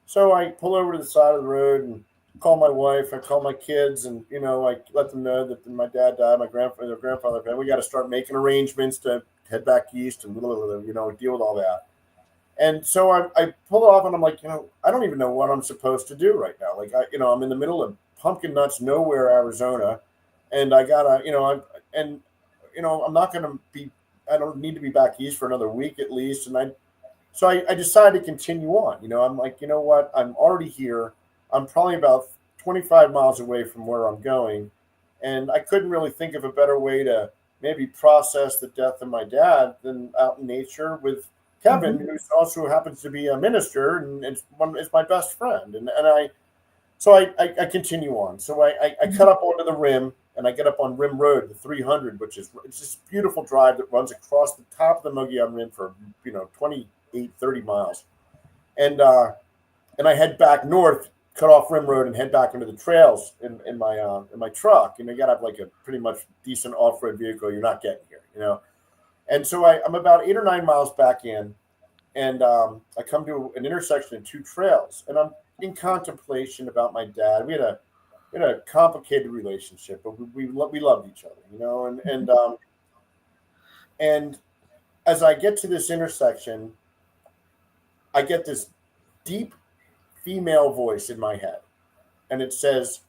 so I pull over to the side of the road and call my wife. I call my kids, and I let them know that my dad died. My grandfather died. We got to start making arrangements to head back east and deal with all that. And so I pull off, and I'm like, I don't even know what I'm supposed to do right now. Like I'm in the middle of pumpkin nuts nowhere, Arizona, and I gotta, I'm not gonna be. I don't need to be back east for another week at least. And so I decided to continue on. I'm like, you know what? I'm already here. I'm probably about 25 miles away from where I'm going. And I couldn't really think of a better way to maybe process the death of my dad than out in nature with Kevin, who also happens to be a minister and is my best friend. And I continue on. So I cut up onto the rim, and I get up on Rim Road, the 300, it's this beautiful drive that runs across the top of the Mogollon Rim for 28, 30 miles, and I head back north, cut off Rim Road, and head back into the trails in my truck. And you got to have like a pretty much decent off-road vehicle you're not getting here, And so I'm about 8 or 9 miles back in, and I come to an intersection of 2 trails, and I'm in contemplation about my dad. We had a complicated relationship, but we loved each other, and as I get to this intersection, I get this deep female voice in my head, and it says,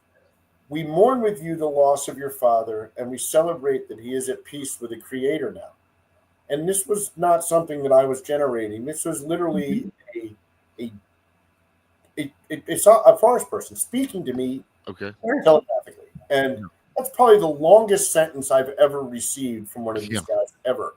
"We mourn with you the loss of your father, and we celebrate that he is at peace with the Creator now." And this was not something that I was generating. This was literally it's a forest person speaking to me telepathically. And that's probably the longest sentence I've ever received from one of these guys ever.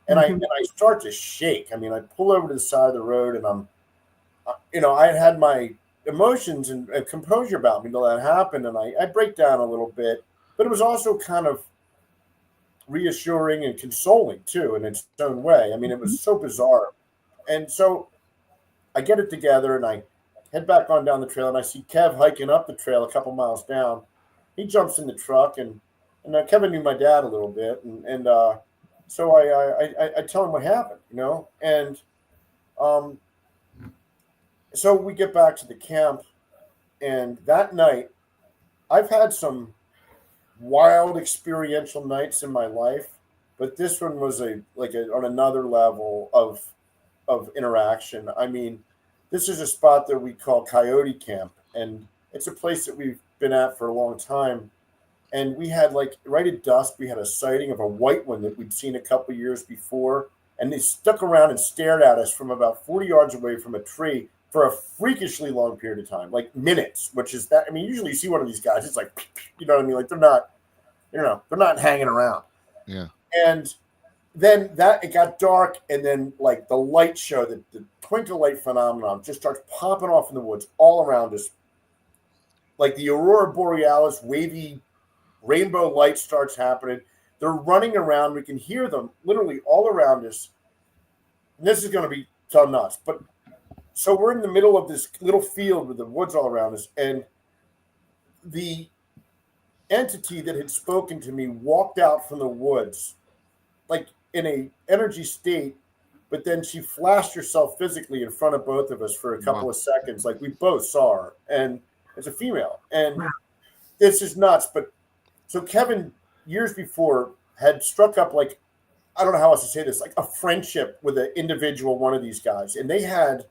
And I start to shake. I mean, I pull over to the side of the road, and I had my emotions and composure about me till that happened. And I break down a little bit, but it was also kind of reassuring and consoling too, in its own way. I mean, it was so bizarre. And so I get it together, and I head back on down the trail, and I see Kev hiking up the trail a couple miles down. He jumps in the truck, and Kevin knew my dad a little bit, and so I tell him what happened, and so we get back to the camp, and that night, I've had some wild experiential nights in my life, but this one was on another level of interaction. I mean, this is a spot that we call Coyote Camp, and it's a place that we've been at for a long time. And we had right at dusk, we had a sighting of a white one that we'd seen a couple years before, and they stuck around and stared at us from about 40 yards away from a tree for a freakishly long period of time, like minutes, which is that. I mean, usually you see one of these guys, it's like, you know what I mean? Like they're not hanging around. Yeah. And then it got dark, and then the light show, the twinkle light phenomenon just starts popping off in the woods all around us. Like the Aurora Borealis wavy rainbow light starts happening. They're running around. We can hear them literally all around us. And this is going to be so nuts. But so we're in the middle of this little field with the woods all around us, and the entity that had spoken to me walked out from the woods in a energy state, but then she flashed herself physically in front of both of us for a couple of seconds. Like we both saw her, and it's a female, and this is nuts. But so Kevin years before had struck up I don't know how else to say this, a friendship with an individual, one of these guys, and they had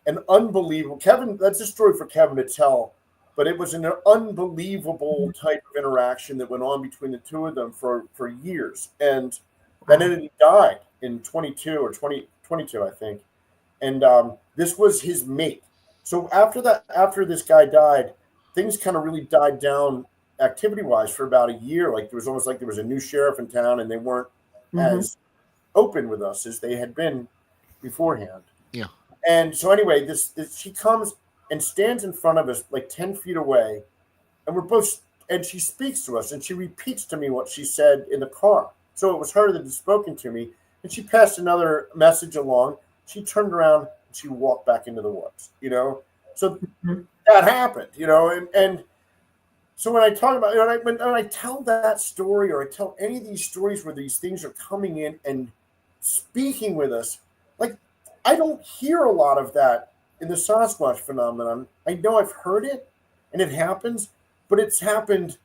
an unbelievable that's a story for Kevin to tell. But it was an unbelievable type of interaction that went on between the two of them for years. And then he died in 2022, I think. And this was his mate. So after this guy died, things kind of really died down activity-wise for about a year. Like there was almost like there was a new sheriff in town, and they weren't as open with us as they had been beforehand. Yeah. And so anyway, this she comes and stands in front of us 10 feet away, and she speaks to us, and she repeats to me what she said in the car. So it was her that had spoken to me, and she passed another message along. she turned around and she walked back into the woods, So that happened, and so when I talk about, when I tell that story, or I tell any of these stories where these things are coming in and speaking with us, like, I don't hear a lot of that in the Sasquatch phenomenon. I know I've heard it and it happens, but it's happened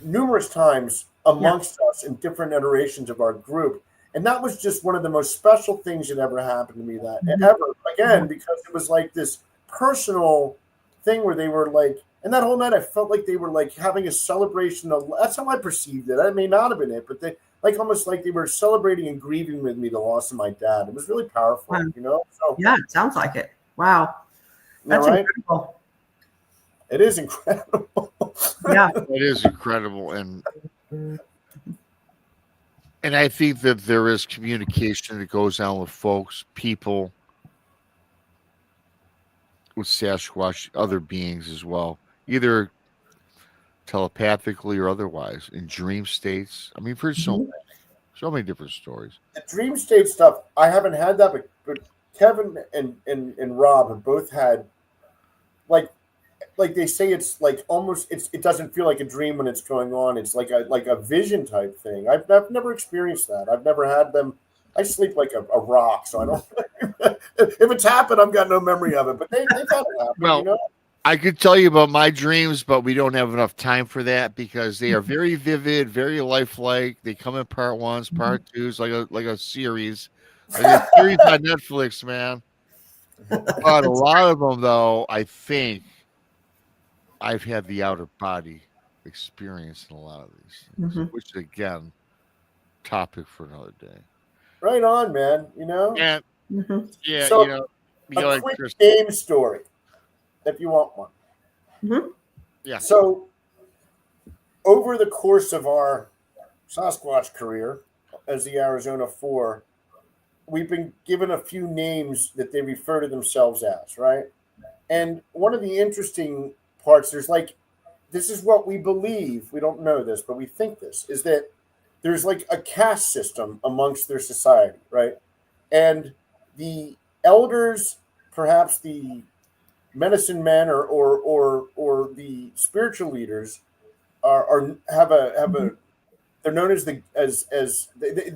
numerous times amongst us in different iterations of our group. And that was just one of the most special things that ever happened to me again, because it was like this personal thing where they were like, and that whole night I felt like they were like having a celebration of, that's how I perceived it. That may not have been it, but they like almost like they were celebrating and grieving with me the loss of my dad. It was really powerful, So yeah, it sounds like it. Wow. That's incredible. It is incredible. Yeah. It is incredible. And I think that there is communication that goes on with folks, people, with Sasquatch, other beings as well, either telepathically or otherwise, in dream states. I mean, for so many different stories. The dream state stuff, I haven't had that, but Kevin and Rob have both had, like they say, it's like almost, it doesn't feel like a dream when it's going on. It's like a vision type thing. I've never experienced that. I've never had them. I sleep like a rock, so I don't. If it's happened, I've got no memory of it. But they've had it happen. Well, I could tell you about my dreams, but we don't have enough time for that because they are very vivid, very lifelike. They come in part ones, part twos, like a series, like a series on Netflix, man. But a lot of them, though, I think I've had the outer body experience in a lot of these things, which again, topic for another day. Right on, man. Yeah, yeah. So, a quick game story, if you want one. Yeah. So, over the course of our Sasquatch career as the Arizona 4, we've been given a few names that they refer to themselves as, right? And one of the interesting parts, this is what we believe. We don't know this, but we think this is that there's like a caste system amongst their society, right? And the elders, perhaps the medicine men or the spiritual leaders they're known as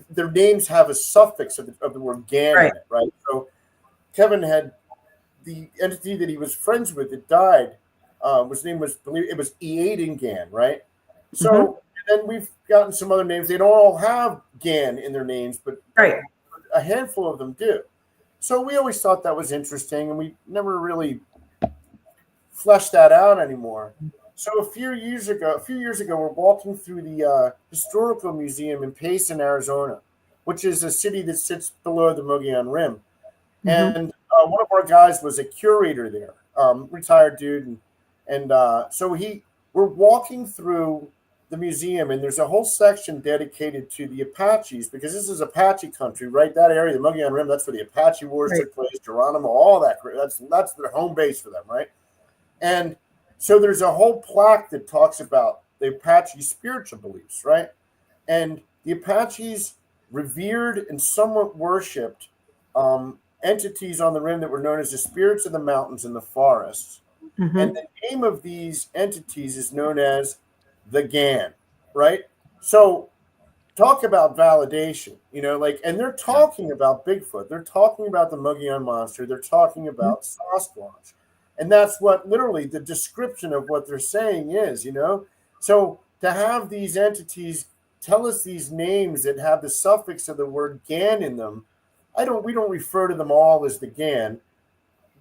their names have a suffix of the word Gan in it, right? So Kevin had the entity that he was friends with that died. His name was, it was Gan, right? So and then we've gotten some other names. They don't all have Gan in their names, but a handful of them do. So we always thought that was interesting, and we never really fleshed that out anymore. So a few years ago, we're walking through the historical museum in Payson, Arizona, which is a city that sits below the Mogollon Rim. And one of our guys was a curator there, retired dude, and so we're walking through the museum, and there's a whole section dedicated to the Apaches, because this is Apache country, right? That area, the Mogollon Rim, that's where the Apache Wars took place, Geronimo, all that. That's their home base for them, right? And so there's a whole plaque that talks about the Apache spiritual beliefs, right? And the Apaches revered and somewhat worshipped entities on the rim that were known as the spirits of the mountains and the forests. And the name of these entities is known as the Gan, right? So talk about validation, and they're talking about Bigfoot. They're talking about the Mogollon monster. They're talking about Sasquatch. And that's what literally the description of what they're saying is, So to have these entities tell us these names that have the suffix of the word Gan in them, we don't refer to them all as the Gan,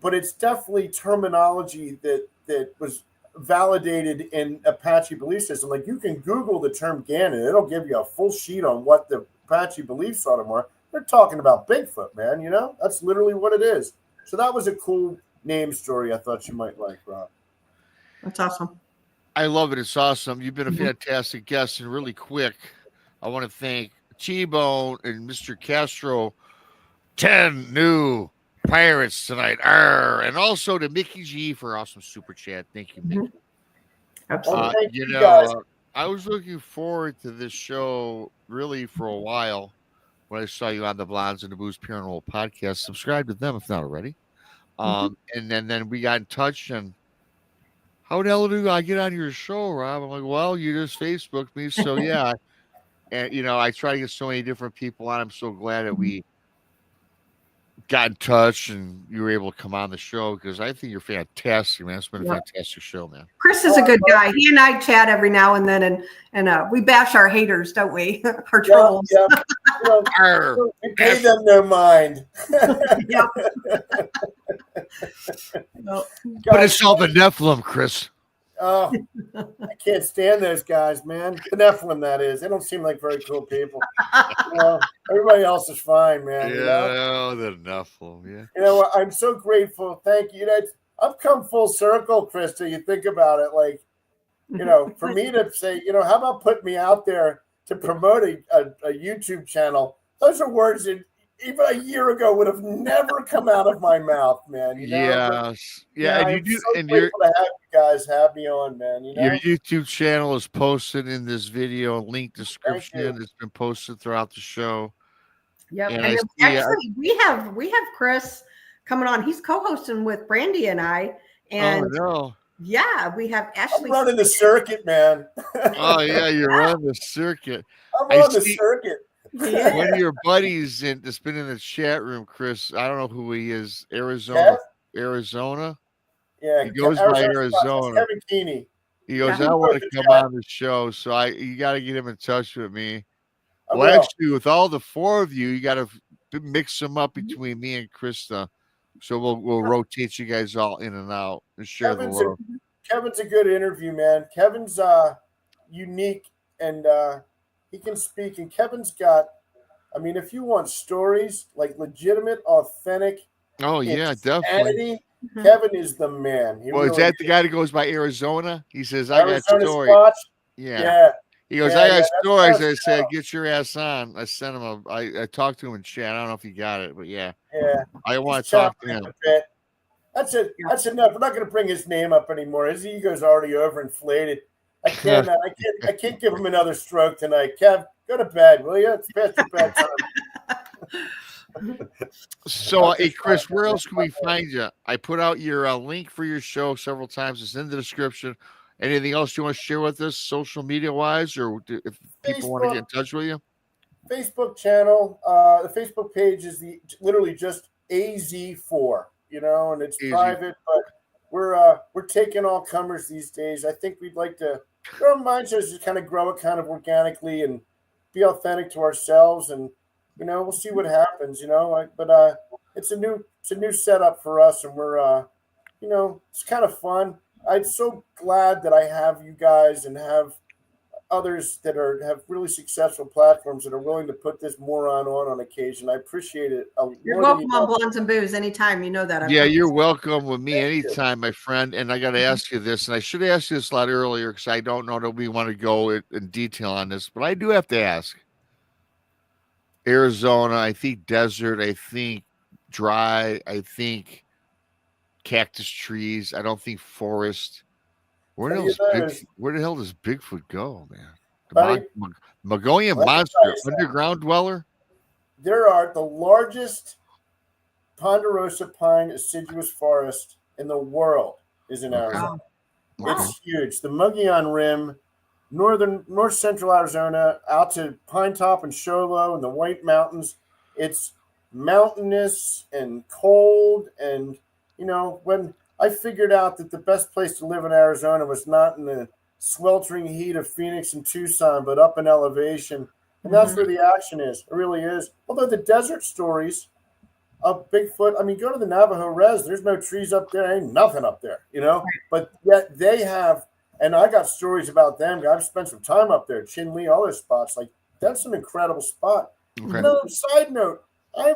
but it's definitely terminology that was validated in Apache belief system. Like, you can Google the term Gan and it'll give you a full sheet on what the Apache beliefs on them are. They're talking about Bigfoot, man. That's literally what it is. So that was a cool name story I thought you might like, Rob. That's awesome. I love it. It's awesome. You've been a fantastic guest, and really quick, I want to thank T-Bone and Mr. Castro. 10 new pirates tonight. And also to Mickey G for awesome super chat. Thank you, Mickey. Absolutely. I was looking forward to this show really for a while. when I saw you on the Blondes and the Booze Paranormal podcast. Subscribe to them if not already. And then we got in touch, and how the hell do I get on your show, Rob? I'm like, well, you just Facebooked me, so yeah. And I try to get so many different people on. I'm so glad that we got in touch and you were able to come on the show, because I think you're fantastic, man. It's been a fantastic show, man. Chris is a good guy. He and I chat every now and then, and we bash our haters, don't we? Our trolls. We pay them no mind. But it's all the Nephilim, Chris. Oh, I can't stand those guys, man. The Nephilim, that is. They don't seem like very cool people. Everybody else is fine, man. Yeah, the Nephilim, I'm so grateful. Thank you. I've come full circle, Krista. You think about it, like, for me to say, how about put me out there to promote a YouTube channel? Those are words that even a year ago would have never come out of my mouth, man. Yes. Yeah, and you do, so and grateful to have you guys have me on, man. Your YouTube channel is posted in this video link description. It's been posted throughout the show. Yeah, and actually, we have Chris coming on. He's co-hosting with Brandy and I. And yeah, we have Ashley. I'm running the circuit, man. Oh yeah, you're running the circuit. I'm on the circuit. Yeah. One of your buddies that's been in the chat room, Chris. I don't know who he is. Arizona. Yeah, he goes by Arizona. Kevin Keeney. He goes, I want to come on the show, so you got to get him in touch with me. Well, actually, with all the four of you, you got to mix them up between me and Krista. So we'll rotate you guys all in and out and share the love. Kevin's a good interview, man. Kevin's unique, and he can speak. And Kevin's got, if you want stories, like legitimate, authentic. Oh, yeah, definitely. Kevin is the man. Is that the guy that goes by Arizona? He says, I got stories. Sasquatch? Yeah. He goes, I got stories. I said, get your ass on. I sent him I talked to him in chat. I don't know if he got it, but yeah. I want to talk to him. That's it. That's enough. We're not going to bring his name up anymore. His ego's already overinflated. I can't give him another stroke tonight. Kev, go to bed, will you? It's past your bedtime. So, hey, Chris, where else can we find you? I put out your link for your show several times. It's in the description. Anything else you want to share with us, social media wise, or if people want to get in touch with you? Facebook channel. The Facebook page is literally just AZ4, and it's private, but we're taking all comers these days. I think we'd like to. Our minds just kind of grow it kind of organically and be authentic to ourselves, and we'll see what happens. But it's a new setup for us, and we're it's kind of fun. I'm so glad that I have you guys and have others that have really successful platforms that are willing to put this moron on occasion. I appreciate it. You're welcome on Blondes and Booze anytime. You know that. Yeah, you're welcome with me anytime, my friend. And I got to ask you this, and I should have asked you this a lot earlier because I don't know that we want to go in detail on this, but I do have to ask. Arizona, I think desert, I think dry, I think cactus trees. I don't think forest. Where the hell does Bigfoot go, man? The Mogollon monster, underground dweller? There are the largest ponderosa pine deciduous forest in the world is in Arizona. Wow. It's huge. The Mogollon Rim, north central Arizona, out to Pine Top and Show Low and the White Mountains. It's mountainous and cold, and when I figured out that the best place to live in Arizona was not in the sweltering heat of Phoenix and Tucson, but up in elevation. And that's where the action is. It really is. Although the desert stories of Bigfoot, go to the Navajo Res. There's no trees up there. Ain't nothing up there, But yet they have, and I got stories about them. I've spent some time up there, Chinle, all those spots. Like, that's an incredible spot. Okay. Side note, I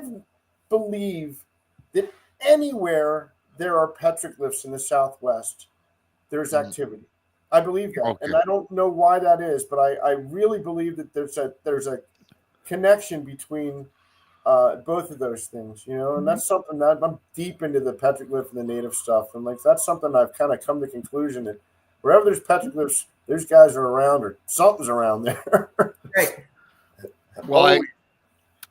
believe that anywhere there are petroglyphs in the Southwest, there's activity. I believe that. Okay. And I don't know why that is, but I really believe that there's a connection between both of those things, and that's something that I'm deep into the petroglyph and the native stuff. And that's something I've kind of come to the conclusion that wherever there's petroglyphs, there's guys are around or something's around there. Right. Well,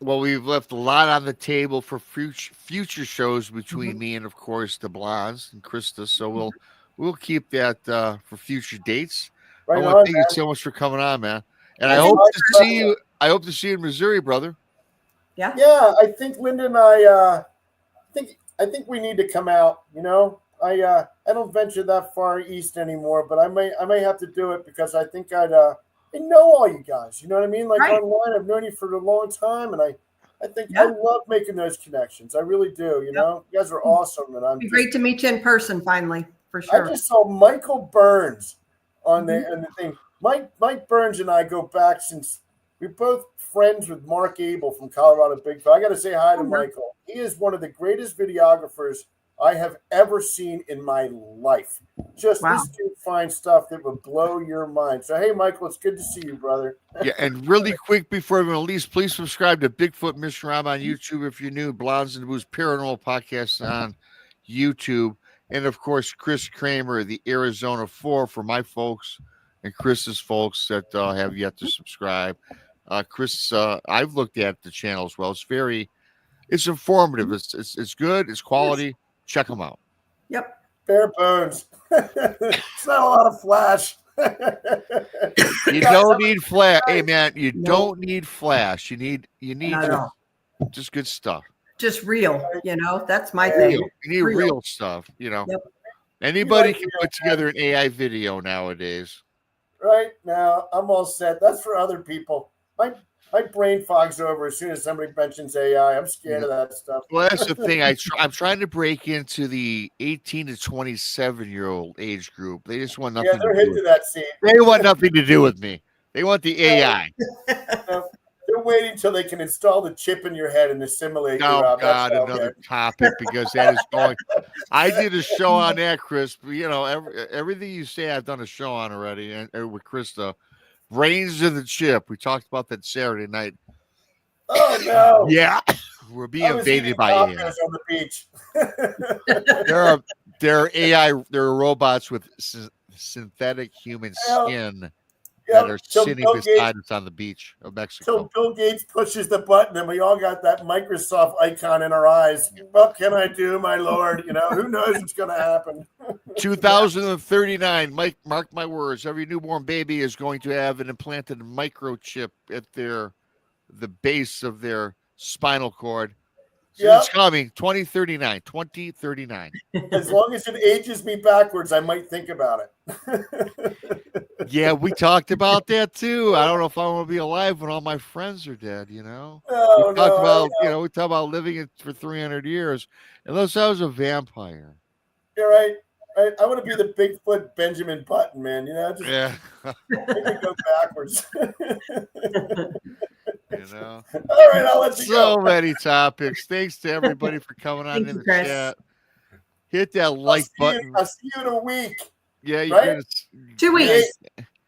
Well, we've left a lot on the table for future shows between me and, of course, the Blondes and Krista. So we'll keep that for future dates. Right I want on, to thank man. you so much for coming on, man. And I hope to see you. I hope to see you in Missouri, brother. Yeah. Yeah, I think Linda and I think we need to come out. You know, I don't venture that far east anymore, but I may have to do it because I think I know all you guys. You know what I mean? Like online, I've known you for a long time, and I think I love making those connections. I really do. You know, you guys are awesome, and It'd be great to meet you in person finally, for sure. I just saw Michael Burns on the thing. Mike Burns and I go back since we're both friends with Mark Abel from Colorado Bigfoot. I got to say hi to Michael. He is one of the greatest videographers I have ever seen in my life. Just this dude finds stuff that would blow your mind. So, hey, Michael, it's good to see you, brother. Yeah, and really quick before everyone leaves, please subscribe to Bigfoot Mr. Rob on YouTube if you're new. Blondes and Booze Paranormal Podcast on YouTube. And, of course, Chris Kramer, the Arizona 4 for my folks and Chris's folks that have yet to subscribe. Chris, I've looked at the channel as well. It's informative. It's good. It's quality. Check them out. Yep. Bare bones. It's not a lot of flash. You don't need flash. Hey, man, you don't need flash. You need just good stuff. Just real, you know, that's my thing. You need real stuff, you know. Yep. Anybody can put together an AI video nowadays. Right now, I'm all set. That's for other people. My brain fogs over as soon as somebody mentions AI. I'm scared of that stuff. Well, that's the thing. I'm trying to break into the 18 to 27-year-old age group. They just want nothing. Yeah, they're hip to that scene. They want nothing to do with me. They want the AI. They're waiting until they can install the chip in your head and assimilate you. Oh, God, another topic because that is going. I did a show on that, Chris. You know, everything you say, I've done a show on already, and with Krista. Brains of the chip. We talked about that Saturday night. Oh no! Yeah, we're being invaded by AI. On the beach. there are AI. There are robots with synthetic human skin. That are sitting beside us on the beach of Mexico. Till Bill Gates pushes the button and we all got that Microsoft icon in our eyes. What can I do, my lord? You know, who knows what's going to happen? 2039, mark my words, every newborn baby is going to have an implanted microchip at the base of their spinal cord. So it's coming, 2039. As long as it ages me backwards, I might think about it. Yeah, we talked about that too. I don't know if I want to be alive when all my friends are dead, you know? We talk about living for 300 years, unless I was a vampire. You're right. I want to be the Bigfoot Benjamin Button, man. You know, just make it go backwards. You know, all right, I'll let you go. So many topics. Thanks to everybody for coming on in the chat. Hit that like button. I'll see you in a week. Yeah, right? 2 weeks.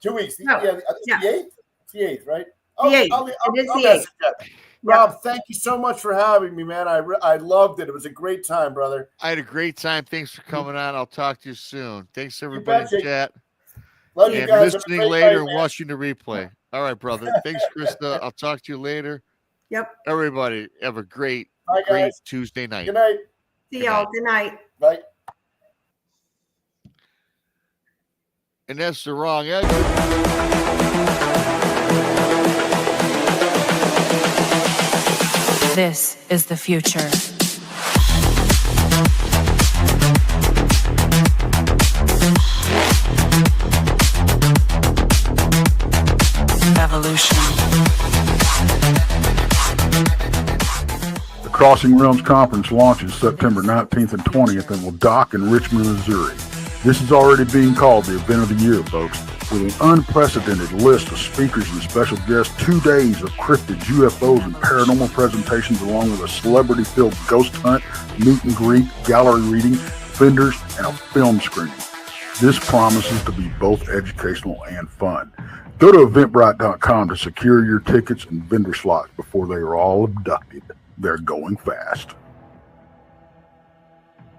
2 weeks. No. Yeah, the 8th. It's the 8th, right? The 8th. It is the 8th. Rob, thank you so much for having me, man. I loved it. It was a great time, brother. I had a great time. Thanks for coming on. I'll talk to you soon. Thanks everybody in chat. Love you guys. Listening later and watching the replay. All right, brother. Thanks, Krista. I'll talk to you later. Yep. Everybody, have a great Tuesday night. Good night. See y'all. Good night. Bye. And that's the wrong exit. This is the future. Evolution. The Crossing Realms Conference launches September 19th and 20th and will dock in Richmond, Missouri. This is already being called the event of the year, folks. With an unprecedented list of speakers and special guests, 2 days of cryptids, UFOs, and paranormal presentations, along with a celebrity-filled ghost hunt, meet and greet, gallery reading, vendors, and a film screening. This promises to be both educational and fun. Go to Eventbrite.com to secure your tickets and vendor slots before they are all abducted. They're going fast.